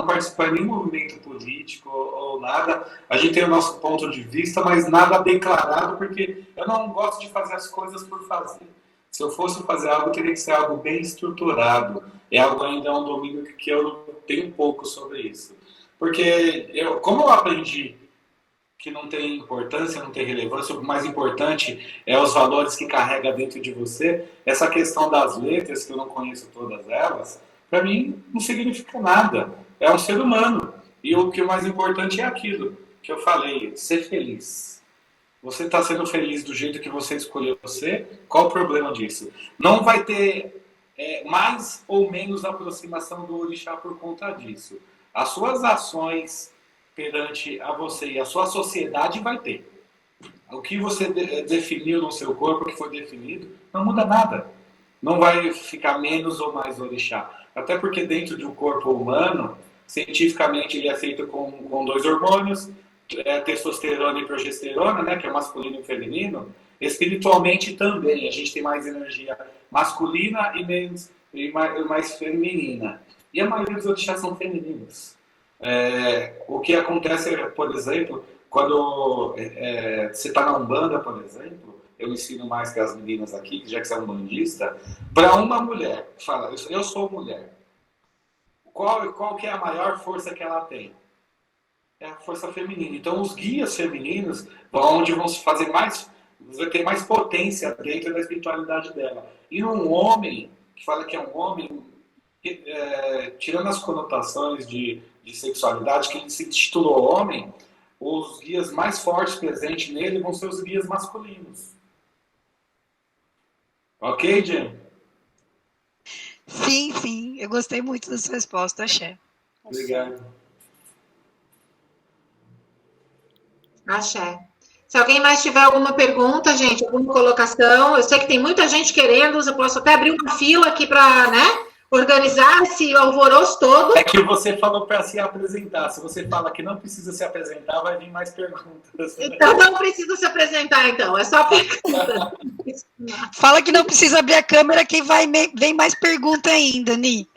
participar de nenhum movimento político ou nada. A gente tem o nosso ponto de vista, mas nada declarado, porque eu não gosto de fazer as coisas por fazer. Se eu fosse fazer algo, teria que ser algo bem estruturado. É algo ainda um domínio que eu tenho pouco sobre isso. Porque, como eu aprendi que não tem importância, não tem relevância, o mais importante é os valores que carrega dentro de você, essa questão das letras, que eu não conheço todas elas, para mim não significa nada. É um ser humano. E o que é mais importante é aquilo que eu falei, ser feliz. Você está sendo feliz do jeito que você escolheu você, qual o problema disso? Não vai ter mais ou menos aproximação do orixá por conta disso. As suas ações perante a você e a sua sociedade vai ter. O que você definiu no seu corpo, o que foi definido, não muda nada. não vai ficar menos ou mais orixá. Até porque dentro de um corpo humano, cientificamente ele é feito com dois hormônios, testosterona e progesterona, né, que é masculino e feminino. Espiritualmente também, a gente tem mais energia masculina e mais feminina. E a maioria dos orixás são femininos. O que acontece, por exemplo, quando você está na Umbanda, por exemplo, eu ensino mais que as meninas aqui, já que você é um bandista, para uma mulher, fala, eu sou mulher, qual que é a maior força que ela tem? É a força feminina. Então, os guias femininos onde vão fazer mais, vai ter mais potência dentro da espiritualidade dela. E um homem, que fala que é um homem, tirando as conotações de sexualidade, que ele se titulou homem, os guias mais fortes presentes nele vão ser os guias masculinos. Ok, Jen? Sim, sim. Eu gostei muito da sua resposta, Axé. Obrigado. Axé. Se alguém mais tiver alguma pergunta, gente, alguma colocação, eu sei que tem muita gente querendo, eu posso até abrir uma fila aqui para, né, organizar esse alvoroço todo. É que você falou para se apresentar. Se você fala que não precisa se apresentar, vai vir mais perguntas. Então não precisa se apresentar, então. É só pergunta. Fala que não precisa abrir a câmera que vem mais pergunta ainda, Ni.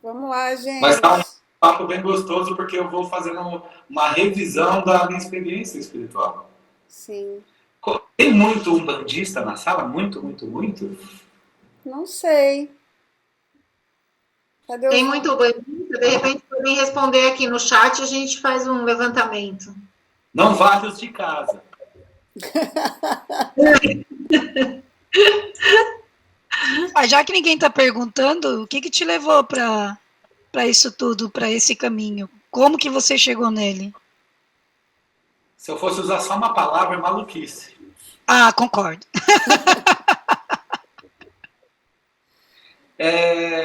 Vamos lá, gente. Mas tá um papo bem gostoso, porque eu vou fazendo uma revisão da minha experiência espiritual. Sim. Tem muito umbandista na sala? Muito, muito, muito? Não sei. Cadê Tem muito bandista, de repente podem responder aqui no chat, a gente faz um levantamento. Não vários de casa. Já que ninguém está perguntando, o que te levou para isso tudo, para esse caminho? Como que você chegou nele? Se eu fosse usar só uma palavra, é maluquice. Ah, concordo.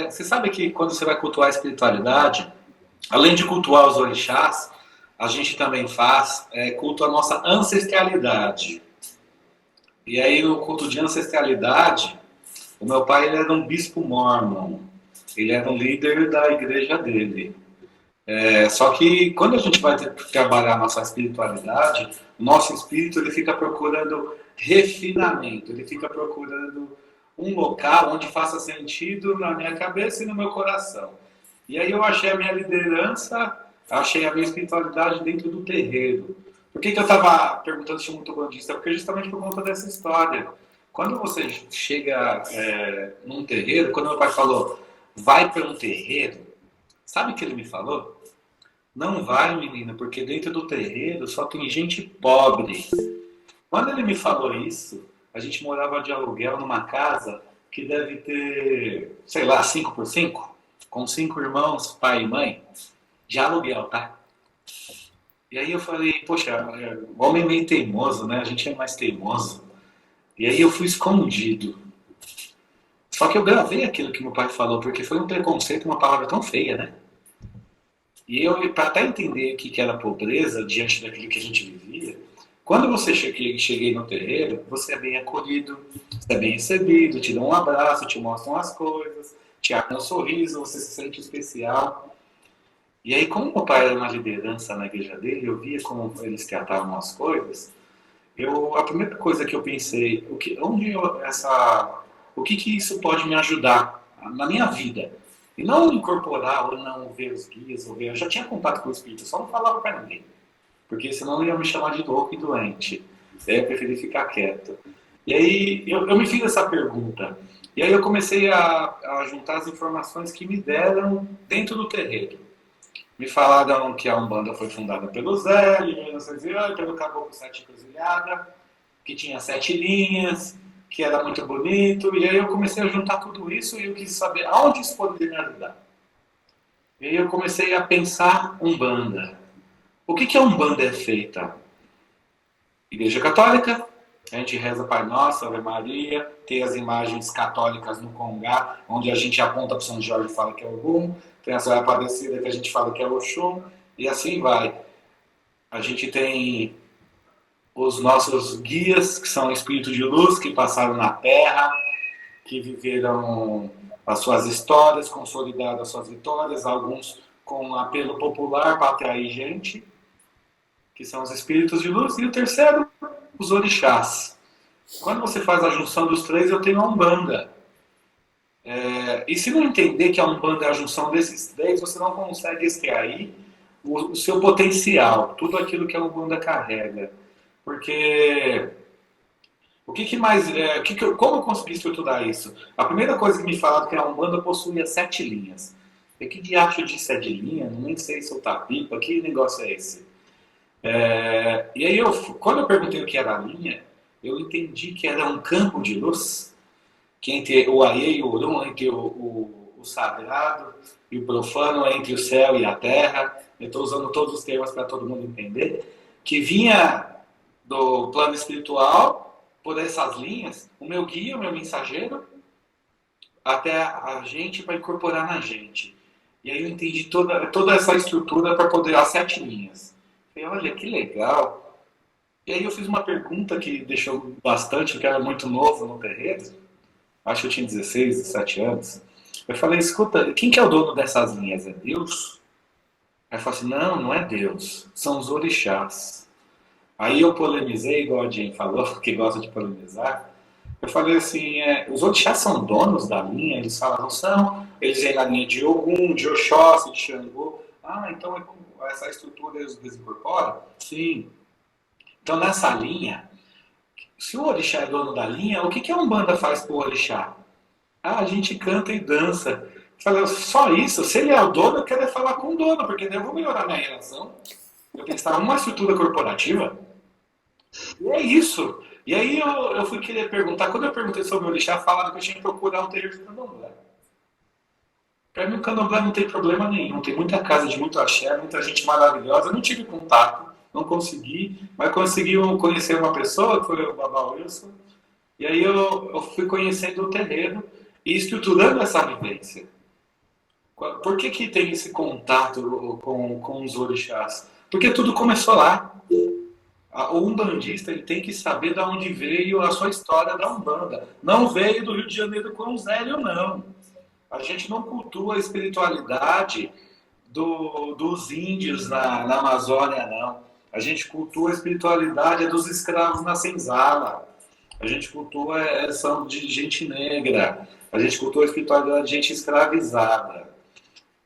Você sabe que quando você vai cultuar a espiritualidade, além de cultuar os orixás, a gente também faz culto à nossa ancestralidade. E aí, no culto de ancestralidade, o meu pai ele era um bispo mórmon. Ele era um líder da igreja dele. Só que quando a gente vai trabalhar a nossa espiritualidade, o nosso espírito ele fica procurando refinamento, ele fica procurando um local onde faça sentido na minha cabeça e no meu coração. E aí eu achei a minha liderança, achei a minha espiritualidade dentro do terreiro. Por que eu estava perguntando se é muito bandista? Porque justamente por conta dessa história. Quando você chega num terreiro, quando meu pai falou, vai para um terreiro, sabe o que ele me falou? Não vai, menina, porque dentro do terreiro só tem gente pobre. Quando ele me falou isso, a gente morava de aluguel numa casa que deve ter, sei lá, 5x5, com 5 irmãos, pai e mãe, de aluguel, tá? E aí eu falei, poxa, homem meio teimoso, né? A gente é mais teimoso. E aí eu fui escondido. Só que eu gravei aquilo que meu pai falou, porque foi um preconceito, uma palavra tão feia, né? E eu, para até entender o que era pobreza diante daquilo que a gente vivia, quando você cheguei no terreiro, você é bem acolhido, você é bem recebido, te dão um abraço, te mostram as coisas, te abrem um sorriso, você se sente especial. E aí, como meu pai era uma liderança na igreja dele, eu via como eles tratavam as coisas, a primeira coisa que eu pensei, o que isso pode me ajudar na minha vida? E não incorporar ou não ver os guias, eu já tinha contato com o espírito, só não falava para ninguém. Porque senão ia me chamar de louco e doente. Daí eu preferi ficar quieto. E aí eu me fiz essa pergunta. E aí eu comecei a juntar as informações que me deram dentro do terreiro. Me falaram que a Umbanda foi fundada pelo Zé, em 1908, pelo Caboclo Sete Encruzilhada, que tinha 7 linhas, que era muito bonito. E aí eu comecei a juntar tudo isso e eu quis saber aonde isso poderia me ajudar. E aí eu comecei a pensar Umbanda. O que a Umbanda é feita? Igreja Católica, a gente reza Pai Nosso, Ave Maria, tem as imagens católicas no Congá, onde a gente aponta para São Jorge e fala que é Ogum, tem a Senhora Aparecida que a gente fala que é Oxum, e assim vai. A gente tem os nossos guias, que são espíritos de luz, que passaram na Terra, que viveram as suas histórias, consolidaram as suas vitórias, alguns com apelo popular para atrair gente, que são os espíritos de luz, e o terceiro, os orixás. Quando você faz a junção dos três, eu tenho a Umbanda. E se não entender que a Umbanda é a junção desses três, você não consegue extrair o seu potencial, tudo aquilo que a Umbanda carrega. Porque o que mais. Como eu consegui estruturar isso? A primeira coisa que me falaram que a Umbanda possuía 7 linhas. E que diacho de 7 linhas? Nem sei soltar pipa, que negócio é esse? E aí, quando eu perguntei o que era a linha, eu entendi que era um campo de luz, que entre o Aie e o Orum, entre o sagrado e o profano, entre o céu e a terra, eu estou usando todos os termos para todo mundo entender, que vinha do plano espiritual, por essas linhas, o meu guia, o meu mensageiro, até a gente, para incorporar na gente. E aí eu entendi toda essa estrutura para poder, as 7 linhas. Falei, olha, que legal. E aí eu fiz uma pergunta que deixou bastante, que era muito novo no terreiro. Acho que eu tinha 16, 17 anos. Eu falei, escuta, quem que é o dono dessas linhas? É Deus? Aí eu falei assim, não é Deus. São os orixás. Aí eu polemizei, igual a Jane falou, que gosta de polemizar. Eu falei assim, os orixás são donos da linha? Eles falaram, são. Eles vêm na linha de Ogum, de Oxóssi, de Xangô. Então essa estrutura eles desincorporam? Sim. Então nessa linha, se o orixá é dono da linha, o que a Umbanda faz pro orixá? A gente canta e dança. Eu falei, só isso? Se ele é o dono, eu quero falar com o dono, porque daí eu vou melhorar minha relação. Eu pensava numa estrutura corporativa. E é isso. E aí eu fui querer perguntar, quando eu perguntei sobre o orixá, falaram que eu tinha que procurar um terreiro de candomblé. Para mim o candomblé não tem problema nenhum, tem muita casa de muito axé, muita gente maravilhosa, eu não tive contato, não consegui, mas consegui conhecer uma pessoa, que foi o Babá Wilson, e aí eu fui conhecendo o terreiro e estruturando essa vivência. Por que tem esse contato com os orixás? Porque tudo começou lá. O umbandista ele tem que saber de onde veio a sua história da Umbanda. Não veio do Rio de Janeiro com o Zélio, não. A gente não cultua a espiritualidade dos índios na Amazônia, não. A gente cultua a espiritualidade dos escravos na senzala. A gente cultua essa de gente negra. A gente cultua a espiritualidade de gente escravizada.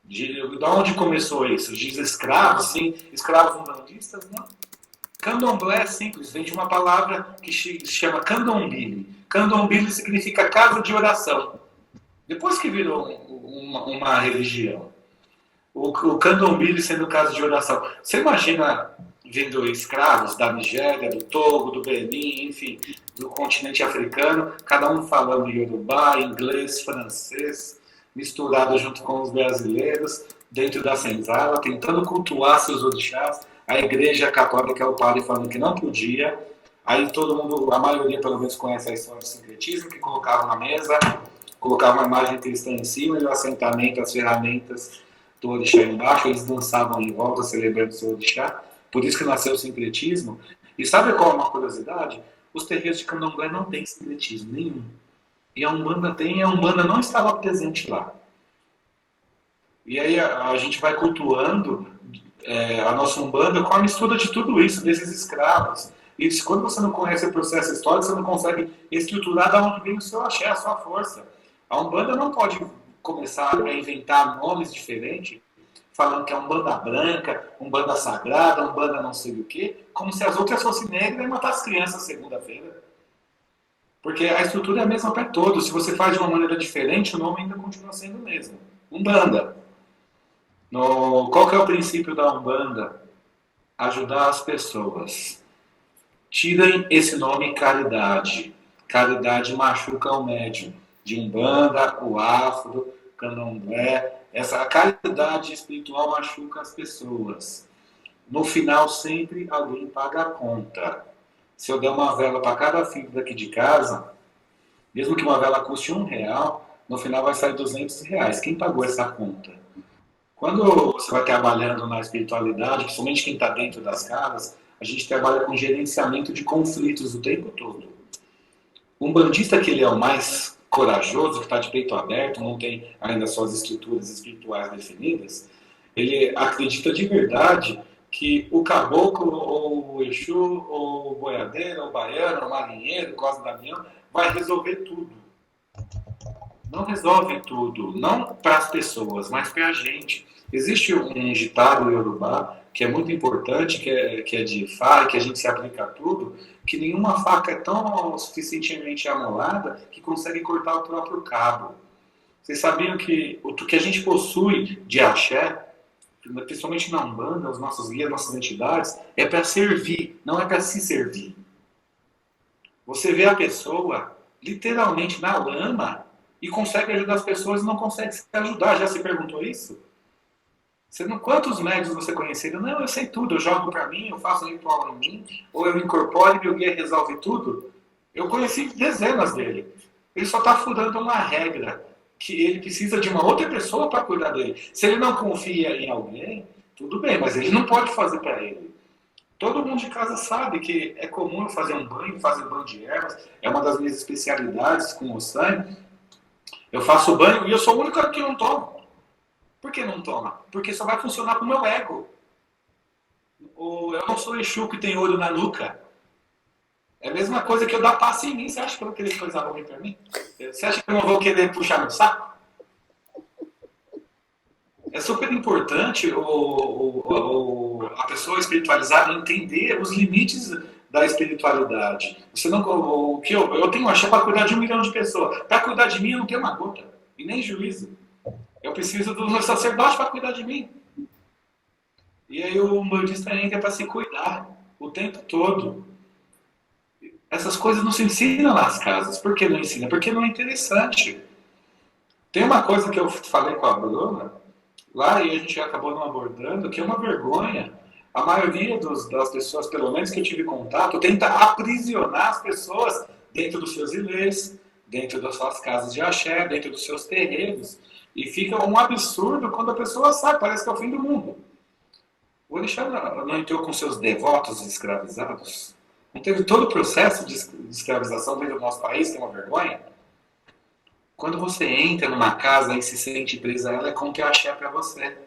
De onde começou isso? De escravos, sim. Escravos umbandistas, não. Candomblé é simples, vem de uma palavra que se chama candombile. Candombile significa casa de oração. Depois que virou uma religião. O candombile sendo casa de oração. Você imagina vendo escravos da Nigéria, do Togo, do Benin, enfim, do continente africano, cada um falando iorubá, inglês, francês, misturado junto com os brasileiros, dentro da senzala, tentando cultuar seus orixás. A igreja católica, o padre falando que não podia. Aí todo mundo, a maioria pelo menos conhece a história do sincretismo, que colocava na mesa, colocava uma imagem cristã em cima e o assentamento, as ferramentas do orixá embaixo, eles dançavam em volta celebrando o seu orixá. Por isso que nasceu o sincretismo. E sabe qual é uma curiosidade? Os terreiros de candomblé não têm sincretismo nenhum. E a Umbanda tem, e a Umbanda não estava presente lá. E aí a gente vai cultuando a nossa Umbanda com a mistura de tudo isso, desses escravos. E quando você não conhece o processo histórico, você não consegue estruturar de onde vem o seu axé, a sua força. A Umbanda não pode começar a inventar nomes diferentes, falando que é Umbanda branca, Umbanda sagrada, Umbanda não sei o quê, como se as outras fossem negras e matar as crianças segunda-feira. Porque a estrutura é a mesma para todos. Se você faz de uma maneira diferente, o nome ainda continua sendo o mesmo. Umbanda. Qual que é o princípio da Umbanda? Ajudar as pessoas. Tirem esse nome caridade. Caridade machuca o médium. De Umbanda, o afro, candomblé. Essa caridade espiritual machuca as pessoas. No final, sempre alguém paga a conta. Se eu der uma vela para cada filho daqui de casa, mesmo que uma vela custe R$1, no final vai sair R$200. Quem pagou essa conta? Quando você vai trabalhando na espiritualidade, principalmente quem está dentro das casas, a gente trabalha com gerenciamento de conflitos o tempo todo. Um bandista que ele é o mais corajoso, que está de peito aberto, não tem ainda suas estruturas espirituais definidas, ele acredita de verdade que o caboclo, ou o Exu, ou o boiadeiro, ou o baiano, ou o marinheiro, o Cosme Damião, vai resolver tudo. Não resolve tudo, não para as pessoas, mas para a gente. Existe um ditado iorubá que é muito importante, que é de Ifá, que a gente se aplica a tudo, que nenhuma faca é tão suficientemente amolada que consegue cortar o próprio cabo. Vocês sabiam que o que a gente possui de axé, principalmente na Umbanda, os nossos guias, nossas entidades, é para servir, não é para se servir. Você vê a pessoa literalmente na lama e consegue ajudar as pessoas e não consegue se ajudar. Já se perguntou isso? Quantos médios você conheceu? Não, eu sei tudo, eu jogo para mim, eu faço um ritual em mim, ou eu incorporo e meu guia resolve tudo. Eu conheci dezenas dele. Ele só está furando uma regra, que ele precisa de uma outra pessoa para cuidar dele. Se ele não confia em alguém, tudo bem, mas ele não pode fazer para ele. Todo mundo de casa sabe que é comum eu fazer um banho de ervas, é uma das minhas especialidades com o sangue. Eu faço banho e eu sou o único que não tomo. Por que não toma? Porque só vai funcionar com o meu ego. Eu não sou Exu que tem olho na nuca. É a mesma coisa que eu dar passe em mim. Você acha que eu vou querer coisa ruim pra mim? Você acha que eu não vou querer puxar meu saco? É super importante a pessoa espiritualizada entender os limites da espiritualidade. Eu tenho axé para cuidar de 1 milhão de pessoas. Para cuidar de mim eu não tenho uma gota. E nem juízo. Eu preciso do meu sacerdote para cuidar de mim. E aí o umbandista entra para se cuidar o tempo todo. Essas coisas não se ensinam nas casas. Por que não ensina? Porque não é interessante. Tem uma coisa que eu falei com a Bruna, lá e a gente acabou não abordando, que é uma vergonha. A maioria das pessoas, pelo menos que eu tive contato, tenta aprisionar as pessoas dentro dos seus ilês, dentro das suas casas de axé, dentro dos seus terreiros. E fica um absurdo quando a pessoa sai, parece que é o fim do mundo. O orixá não entrou com seus devotos escravizados? Não teve todo o processo de escravização dentro do nosso país, que é uma vergonha? Quando você entra numa casa e se sente presa a ela, é contra a axé para você.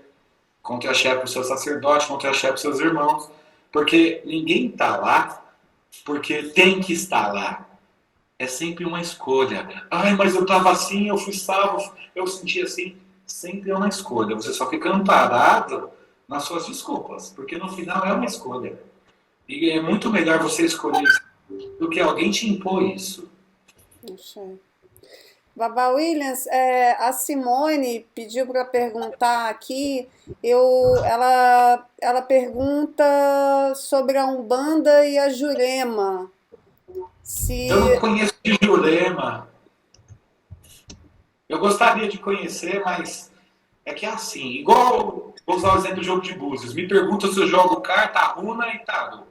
Contra a axé para o seu sacerdote, contra a axé para os seus irmãos. Porque ninguém está lá porque tem que estar lá. É sempre uma escolha. Ai, mas eu estava assim, eu fui salvo, eu senti assim. Sempre é uma escolha. Você só fica amparado nas suas desculpas. Porque no final é uma escolha. E é muito melhor você escolher isso do que alguém te impor isso. Babá Williams, a Simone pediu para perguntar aqui, ela pergunta sobre a Umbanda e a Jurema. Eu não conheço de Jurema. Eu gostaria de conhecer, mas é que é assim, igual, vou usar o exemplo do jogo de búzios. Me pergunta se eu jogo carta, runa e tarô.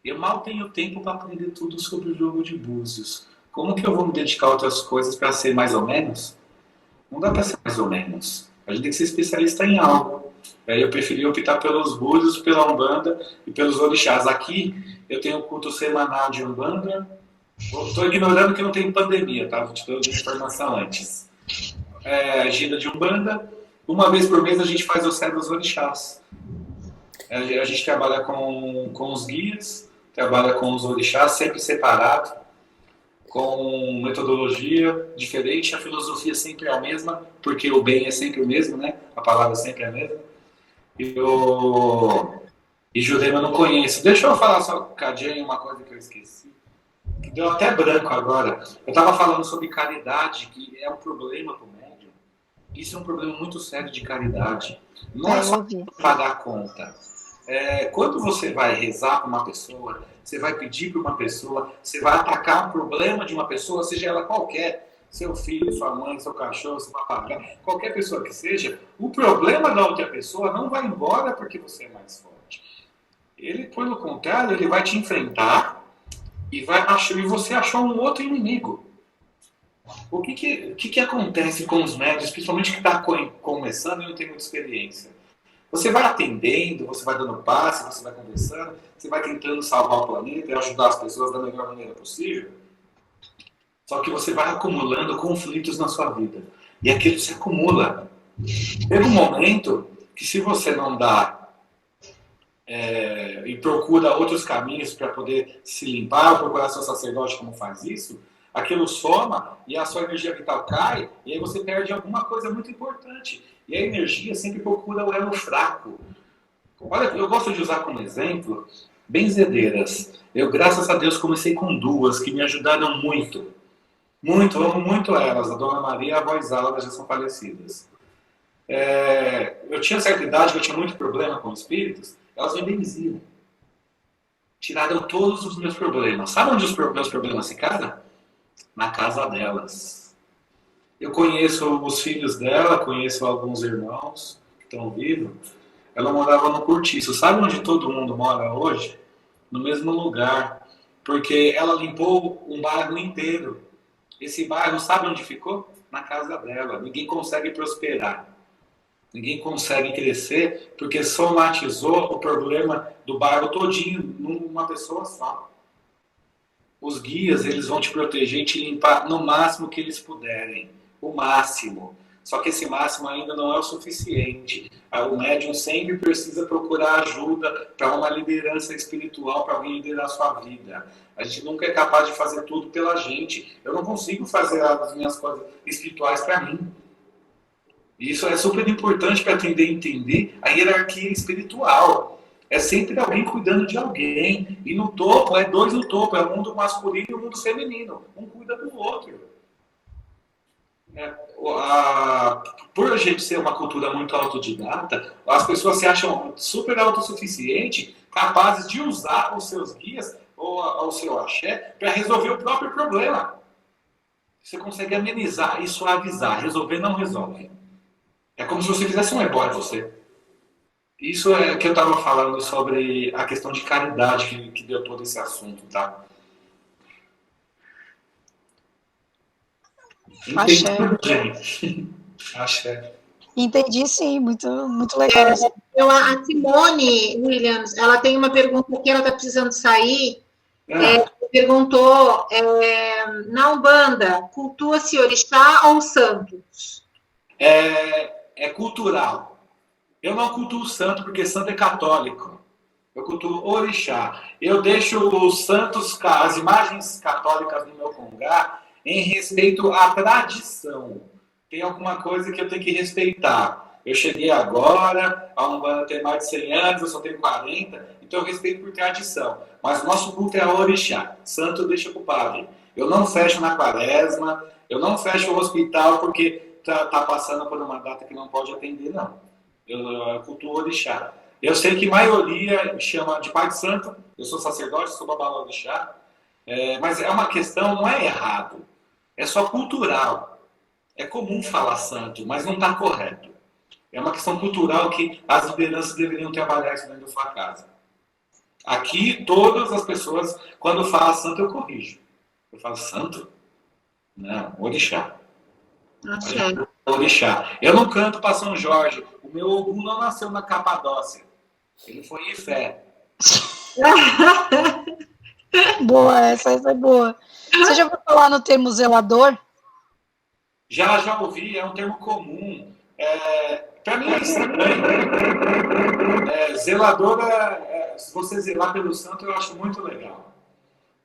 Eu mal tenho tempo para aprender tudo sobre o jogo de búzios. Como que eu vou me dedicar a outras coisas para ser mais ou menos? Não dá para ser mais ou menos. A gente tem que ser especialista em algo. Aí eu preferi optar pelos búzios, pela Umbanda e pelos orixás. Aqui eu tenho um culto semanal de Umbanda. Estou ignorando que não tem pandemia, tá? Vou te dar uma informação antes. Gira de Umbanda. Uma vez por mês a gente faz o céu dos orixás. A gente trabalha com os guias, trabalha com os orixás, sempre separado, com metodologia diferente, a filosofia sempre é a mesma, porque o bem é sempre o mesmo, né? A palavra sempre é a mesma. E Jurema eu não conheço. Deixa eu falar só, Cadinho, uma coisa que eu esqueci. Que deu até branco agora. Eu estava falando sobre caridade, que é um problema para o médium. Isso é um problema muito sério de caridade. Não é só pagar a conta. Quando você vai rezar para uma pessoa, você vai pedir para uma pessoa, você vai atacar um problema de uma pessoa, seja ela qualquer, seu filho, sua mãe, seu cachorro, seu papagaio, qualquer pessoa que seja, o problema da outra pessoa não vai embora porque você é mais forte. Ele, pelo contrário, ele vai te enfrentar e você achou um outro inimigo. O que acontece com os médios, principalmente que está começando e não tem muita experiência? Você vai atendendo, você vai dando passe, você vai conversando, você vai tentando salvar o planeta e ajudar as pessoas da melhor maneira possível. Só que você vai acumulando conflitos na sua vida. E aquilo se acumula. Tem um momento que, se você não dá e procura outros caminhos para poder se limpar, ou procurar seu sacerdote como faz isso, aquilo soma e a sua energia vital cai, e aí você perde alguma coisa muito importante. E a energia sempre procura o elo fraco. Olha, eu gosto de usar como exemplo benzedeiras. Eu, graças a Deus, comecei com duas que me ajudaram muito. Muito, amo muito elas. A Dona Maria e a avó Isaura já são falecidas. Eu tinha certa idade, eu tinha muito problema com espíritos, elas me benziam. Tiraram todos os meus problemas. Sabe onde os meus problemas ficaram? Na casa delas. Eu conheço os filhos dela, conheço alguns irmãos que estão vivos. Ela morava no Cortiço. Sabe onde todo mundo mora hoje? No mesmo lugar. Porque ela limpou um bairro inteiro. Esse bairro, sabe onde ficou? Na casa dela. Ninguém consegue prosperar. Ninguém consegue crescer porque somatizou o problema do bairro todinho numa pessoa só. Os guias, eles vão te proteger e te limpar no máximo que eles puderem. O máximo. Só que esse máximo ainda não é o suficiente. O médium sempre precisa procurar ajuda para uma liderança espiritual, para alguém liderar a sua vida. A gente nunca é capaz de fazer tudo pela gente. Eu não consigo fazer as minhas coisas espirituais para mim. Isso é super importante para aprender a entender a hierarquia espiritual. É sempre alguém cuidando de alguém. E no topo, é dois no topo. É o mundo masculino e o mundo feminino. Um cuida do outro. Por a gente ser uma cultura muito autodidata, as pessoas se acham super autossuficientes, capazes de usar os seus guias ou o seu axé para resolver o próprio problema. Você consegue amenizar e suavizar. Resolver não resolve. É como se você fizesse um ebó em você. Isso é que eu estava falando sobre a questão de caridade que deu todo esse assunto, tá? Axé. Entendi. Axé. Entendi, sim, muito, muito legal. A Simone Williams, ela tem uma pergunta aqui, ela está precisando sair. Perguntou, na Umbanda, cultua-se orixá ou santos? É cultural. Eu não cultuo santo porque santo é católico. Eu cultuo orixá. Eu deixo os santos, as imagens católicas no meu congá em respeito à tradição. Tem alguma coisa que eu tenho que respeitar. Eu cheguei agora, a Umbanda tem mais de 100 anos, eu só tenho 40, então eu respeito por tradição. Mas o nosso culto é a orixá. Santo deixa pro padre. Eu não fecho na quaresma, eu não fecho o hospital porque tá passando por uma data que não pode atender, não. Eu cultuo orixá. Eu sei que a maioria me chama de pai de santo, eu sou sacerdote, sou babalá orixá, mas é uma questão, não é errado, é só cultural. É comum falar santo, mas não está correto. É uma questão cultural que as lideranças deveriam trabalhar isso dentro da sua casa. Aqui, todas as pessoas, quando falam santo, eu corrijo. Eu falo santo? Não, orixá. Orixá. Eu não canto para São Jorge. O meu Ogum não nasceu na Capadócia. Ele foi em Fé. Boa, essa é boa. Você já ouviu falar no termo zelador? Já ouvi, é um termo comum. Para mim é estranho. Zeladora, se você zelar pelo santo, eu acho muito legal.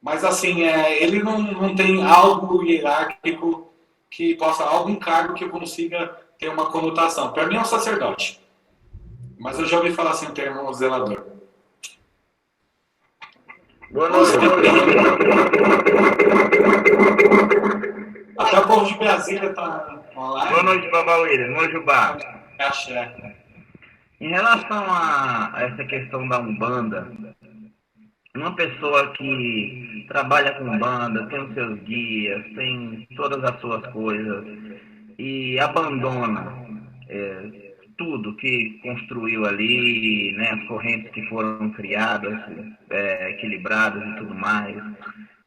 Mas assim, ele não tem algo hierárquico que possa, algum cargo que eu consiga ter uma conotação. Para mim é um sacerdote. Mas eu já ouvi falar assim o termo zelador. Boa noite. Até o povo de Brasília está online. Boa noite, Babá William, Mojubá. Axé. Em relação a essa questão da Umbanda, uma pessoa que trabalha com Umbanda, tem os seus guias, tem todas as suas coisas e abandona tudo que construiu ali, né, as correntes que foram criadas, equilibradas e tudo mais,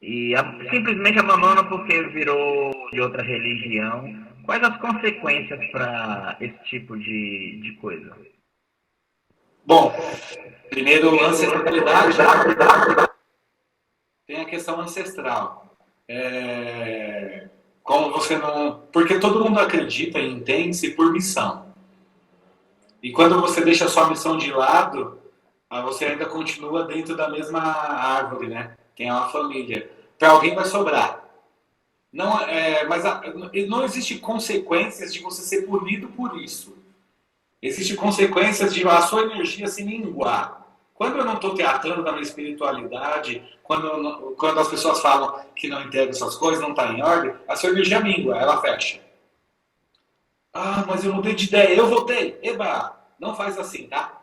e simplesmente abandona porque virou de outra religião. Quais as consequências para esse tipo de coisa? Bom, primeiro, ancestralidade, tem a questão ancestral. Como você não... Porque todo mundo acredita e entende-se por missão. E quando você deixa a sua missão de lado, você ainda continua dentro da mesma árvore, né? Tem uma família. Para alguém vai sobrar. Não, mas não existe consequências de você ser punido por isso. Existem consequências de a sua energia se minguar. Quando eu não estou teatrando da minha espiritualidade, quando as pessoas falam que não entregam essas coisas, não está em ordem, a sua energia mingua, ela fecha. Ah, mas eu mudei de ideia, eu voltei. Eba, não faz assim, tá?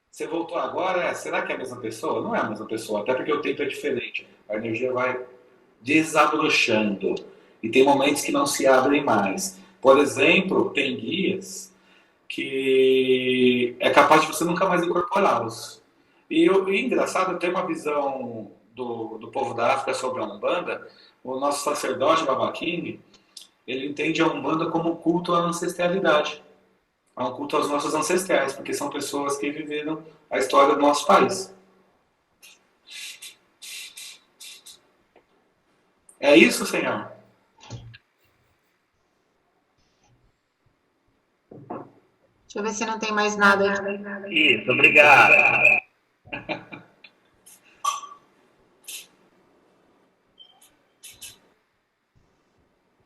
Você voltou agora, será que é a mesma pessoa? Não é a mesma pessoa, até porque o tempo é diferente. A energia vai desabrochando. E tem momentos que não se abrem mais. Por exemplo, tem guias que é capaz de você nunca mais incorporá-los. E engraçado, eu tenho uma visão do povo da África sobre a Umbanda. O nosso sacerdote, Baba King, ele entende a Umbanda como um culto à ancestralidade. É um culto aos nossos ancestrais, porque são pessoas que viveram a história do nosso país. É isso, senhor? Deixa eu ver se não tem mais nada. Isso, obrigado.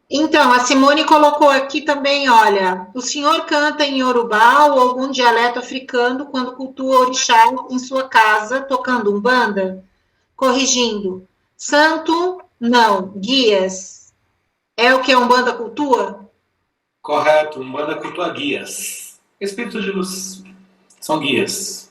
Então, a Simone colocou aqui também, olha, o senhor canta em Yorubá ou algum dialeto africano quando cultua orixá em sua casa, tocando umbanda? Corrigindo, santo, não, guias. É o que a Umbanda cultua? Correto, Umbanda cultua guias. Espírito de luz são guias.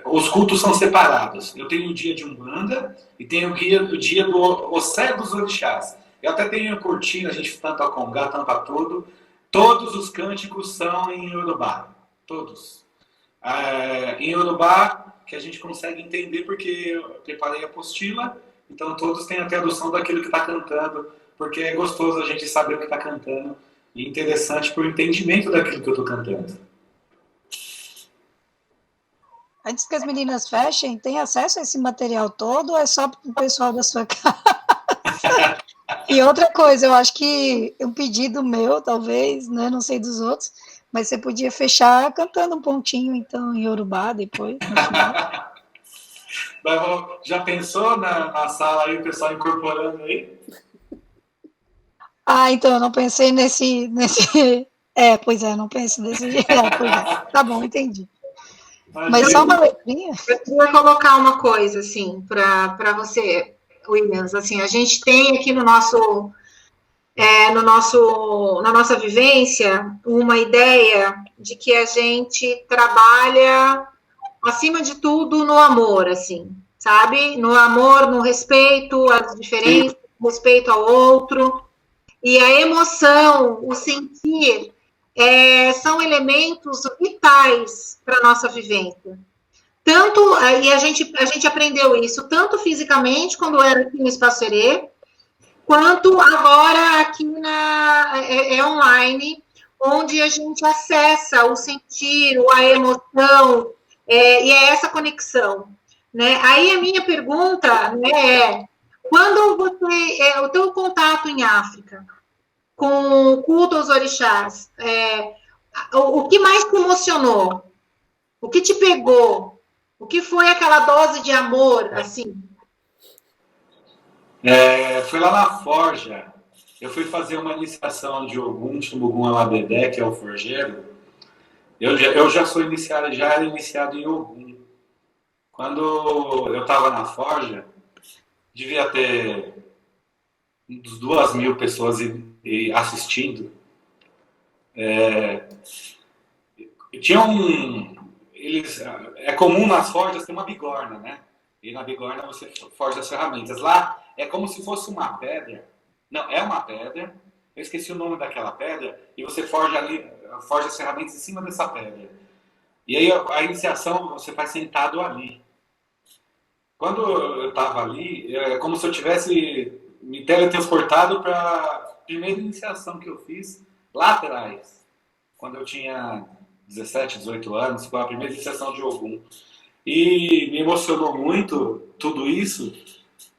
Os cultos são separados. Eu tenho o dia de Umbanda e tenho o dia do Ossé dos Orixás. Eu até tenho a cortina, a gente tampa congá, tampa tudo. Todos os cânticos são em Yorubá. Todos. Em Yorubá, que a gente consegue entender porque eu preparei a apostila, então todos têm a tradução daquilo que está cantando, porque é gostoso a gente saber o que está cantando e interessante para o entendimento daquilo que eu estou cantando. Antes que as meninas fechem, tem acesso a esse material todo ou é só para o pessoal da sua casa? E outra coisa, eu acho que um pedido meu, talvez, né, não sei dos outros, mas você podia fechar cantando um pontinho, então, em Yorubá depois, no final. Já pensou na sala aí, o pessoal incorporando aí? Ah, então, eu não pensei nesse... pois é, não penso desse jeito. Pois é. Tá bom, entendi. Mas só uma letrinha? Eu queria colocar uma coisa, assim, para você, Williams. Assim, a gente tem aqui na nossa vivência uma ideia de que a gente trabalha, acima de tudo, no amor, assim, sabe? No amor, no respeito às diferenças, no respeito ao outro. E a emoção, o sentir, são elementos vitais para a nossa vivência. Tanto, e a gente aprendeu isso, tanto fisicamente, quando era aqui no Espaço Herê, quanto agora aqui online, onde a gente acessa o sentir, a emoção, e é essa conexão. Né? Aí a minha pergunta, né, quando o teu contato em África, com o culto aos orixás, o que mais te emocionou? O que te pegou? O que foi aquela dose de amor, assim? Fui lá na Forja. Eu fui fazer uma iniciação de Ogum, Xumugun Alabedé, que é o forjeiro. Eu já sou iniciado, já era iniciado em Ogum. Quando eu estava na Forja, devia ter uns 2.000 pessoas assistindo. É comum nas forjas ter uma bigorna, né? E na bigorna você forja as ferramentas. Lá é como se fosse uma pedra. Não, é uma pedra. Eu esqueci o nome daquela pedra. E você forja as ferramentas em cima dessa pedra. E aí a iniciação você faz sentado ali. Quando eu estava ali, é como se eu tivesse me teletransportado para a primeira iniciação que eu fiz lá atrás, quando eu tinha 17, 18 anos, foi a primeira iniciação de Ogum. E me emocionou muito tudo isso,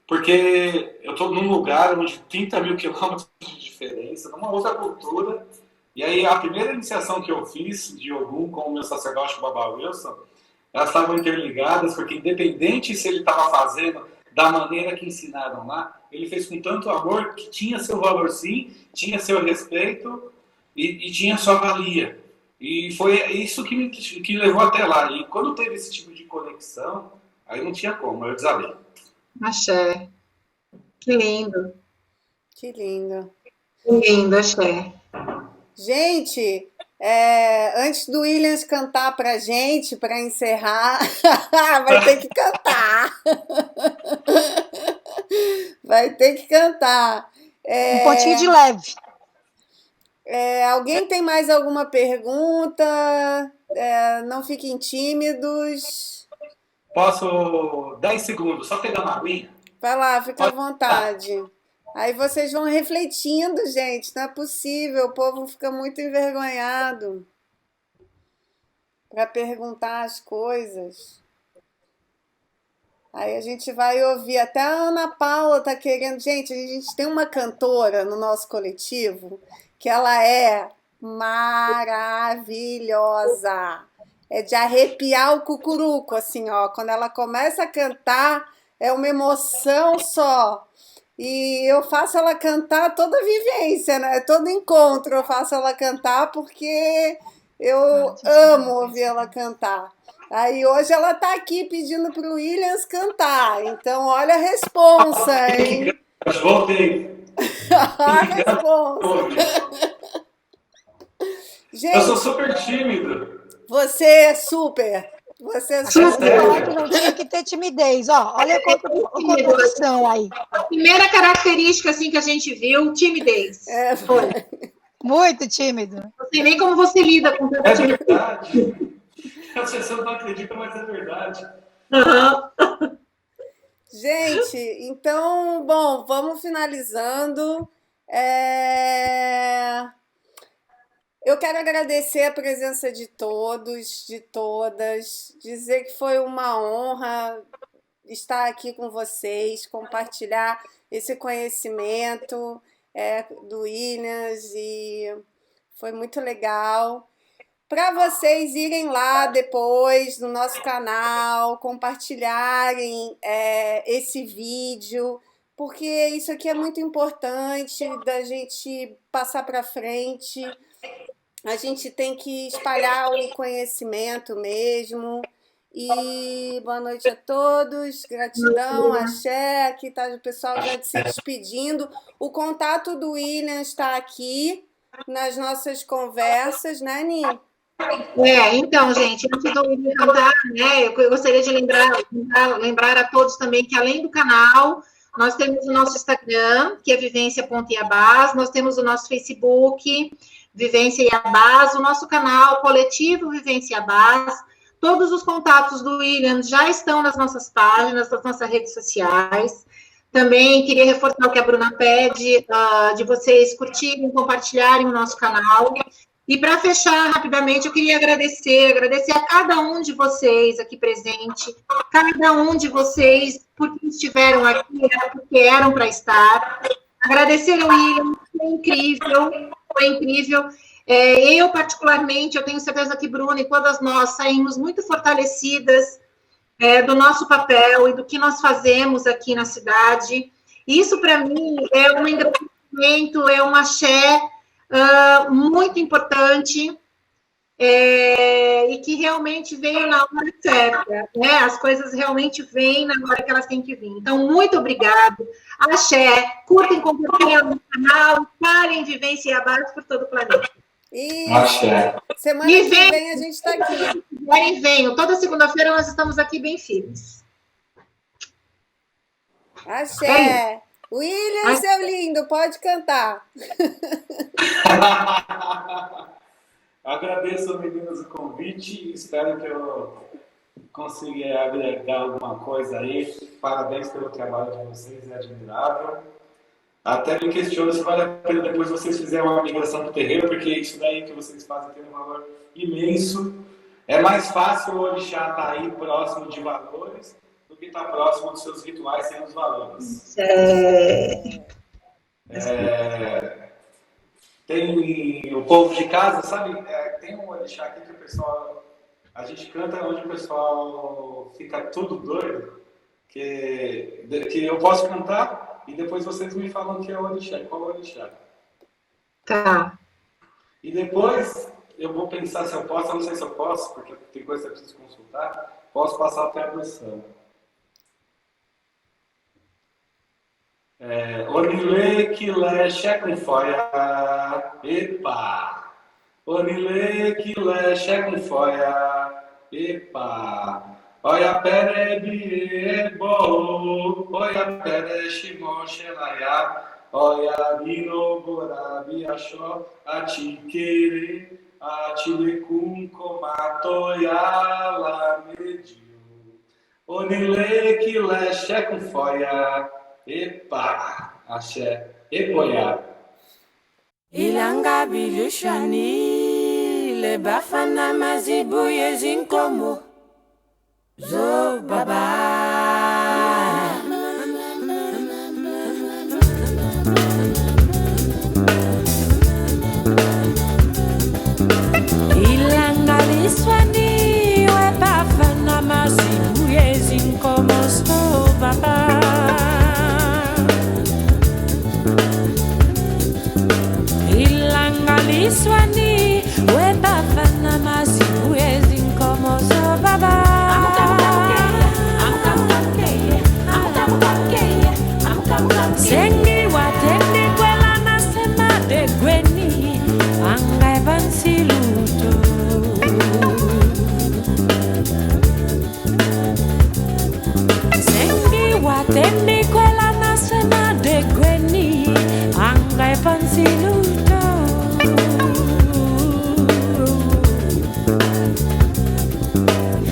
porque eu estou num lugar onde 30 mil quilômetros de diferença, numa outra cultura. E aí a primeira iniciação que eu fiz de Ogum com o meu sacerdote Baba Wilson, elas estavam interligadas, porque independente se ele estava fazendo da maneira que ensinaram lá, ele fez com tanto amor que tinha seu valor sim, tinha seu respeito e tinha sua valia. E foi isso que levou até lá. E quando teve esse tipo de conexão, aí não tinha como, eu desabei. Axé. Que lindo. Que lindo. Que lindo, axé. Gente, antes do Williams cantar pra gente, para encerrar, vai ter que cantar. Vai ter que cantar. Um pontinho de leve. Alguém tem mais alguma pergunta? Não fiquem tímidos. Posso 10 segundos, só pegar uma aguinha? Vai lá, fica à vontade. Aí vocês vão refletindo, gente. Não é possível, o povo fica muito envergonhado para perguntar as coisas. Aí a gente vai ouvir. Até a Ana Paula tá querendo. Gente, a gente tem uma cantora no nosso coletivo que ela é maravilhosa. É de arrepiar o cucuruco, assim, ó. Quando ela começa a cantar, é uma emoção só. E eu faço ela cantar toda vivência, né? Todo encontro eu faço ela cantar porque eu amo ouvir ela cantar. Aí hoje ela tá aqui pedindo pro Williams cantar. Então olha a responsa, hein? Voltei. A responsa. Eu sou Gente, super tímido. você é super. Você é super. Falar que não tinha que ter timidez, ó. Olha a contradição aí. A primeira característica assim que a gente viu, timidez. Foi. Muito tímido. Não sei nem como você lida com tanta É timidez. verdade. As pessoas não acreditam, mas é verdade. Uhum. Gente, então, bom, vamos finalizando. Eu quero agradecer a presença de todos, de todas, dizer que foi uma honra estar aqui com vocês, compartilhar esse conhecimento do Williams e foi muito legal. Para vocês irem lá depois no nosso canal, compartilharem esse vídeo, porque isso aqui é muito importante da gente passar para frente. A gente tem que espalhar o conhecimento mesmo. E boa noite a todos, gratidão, axé. Aqui está o pessoal já se despedindo. O contato do William está aqui nas nossas conversas, né, Ni? Então, gente, antes do William cantar, né, eu gostaria de lembrar a todos também que, além do canal, nós temos o nosso Instagram, que é Vivência.iabás, nós temos o nosso Facebook, Vivência Iabás, o nosso canal Coletivo Vivência Iabás. Todos os contatos do William já estão nas nossas páginas, nas nossas redes sociais. Também queria reforçar o que a Bruna pede, de vocês curtirem, compartilharem o nosso canal. E para fechar rapidamente, eu queria agradecer a cada um de vocês aqui presente, cada um de vocês porque estiveram aqui, porque eram para estar. Agradecer ao William, foi incrível. Eu, particularmente, eu tenho certeza que Bruna e todas nós saímos muito fortalecidas do nosso papel e do que nós fazemos aqui na cidade. Isso, para mim, é um engrandecimento, é um axé muito importante e que realmente veio na hora certa, né? As coisas realmente vêm na hora que elas têm que vir. Então, muito obrigado. Axé, curtem, compartilhem no canal, parem Vivência Iabás por todo o planeta. E Axé. semana que vem a gente está aqui. Venham. Toda segunda-feira nós estamos aqui bem firmes. Axé. William, seu lindo, pode cantar. Agradeço, meninas, o convite. Espero que eu consiga agregar alguma coisa aí. Parabéns pelo trabalho de vocês, é admirável. Até me questiono se vale a pena depois vocês fizerem uma migração do terreiro, porque isso daí que vocês fazem tem um valor imenso. É mais fácil o orixá estar aí próximo de valores do que estar próximo dos seus rituais sem os valores. Tem o povo de casa, sabe? Tem um orixá aqui que o pessoal... A gente canta onde o pessoal fica tudo doido, que eu posso cantar e depois vocês me falam que é o orixá, qual é o orixá. Tá. E depois eu vou pensar se eu posso, eu não sei se eu posso, porque tem coisa que eu preciso consultar, posso passar até a versão. Onile Kile Shekunfoya, epa! Onile Kile Shekunfoya, epa! Oya pere biebo, oya pere shimon shelaya, oya vino borabi asho, atikere, atilekun komatoya la medio. Onile Kile Shekunfoya, epa, axé, epoiá. Ilanga bilushani, le bafana mazibu yezinkomo. Zo baba. Ilanga liswani, we bafana mazibu yezinkomo. Zo baba. Iswani, we bafana mazibu yezinkomo zo baba. Sengi watende kwela nasema de gweni, anga evansiluto. Sengi watende kwela nasema de gweni, anga evansiluto.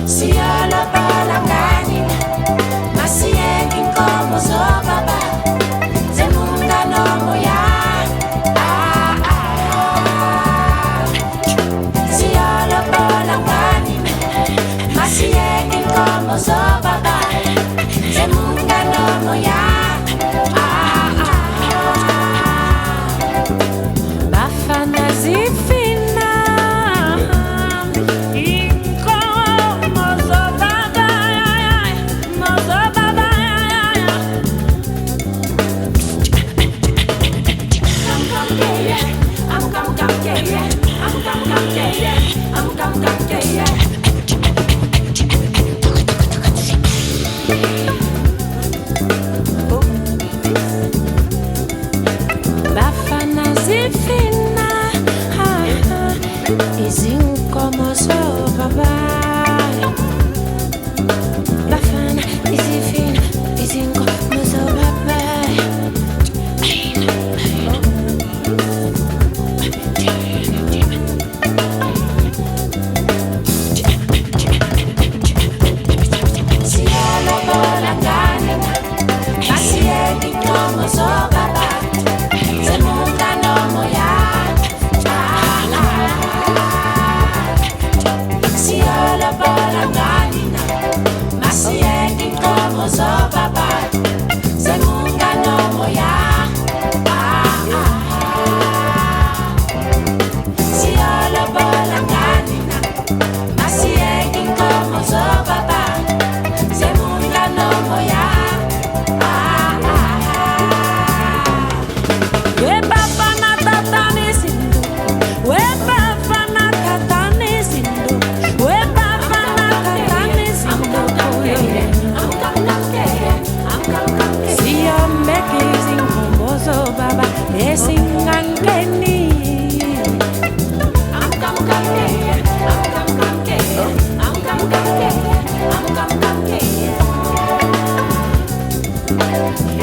Siolo palangani, masiegi como so baba, zemunda no moya. Siolo palangani, masiegi como so baba, zemunda no moya. Bafana zifina. Bafana zifina, izinkomo so baba. Bafana zifina, izinkomo so baba. Siolo polangani, masiegi como so baba, zemunda no moya. Siolo polangani, masiegi como so baba, zemunda no moya. Siolo polangani, masiegi como so baba, zemunda no moya. We bafana tatani sindu, we bafana tatani sindu, we bafana tatani sindu. Siya mbeki zinkomozo baba, esingangeni.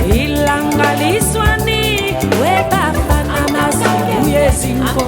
Ilanga liswani, we bafana mazibu yezinko.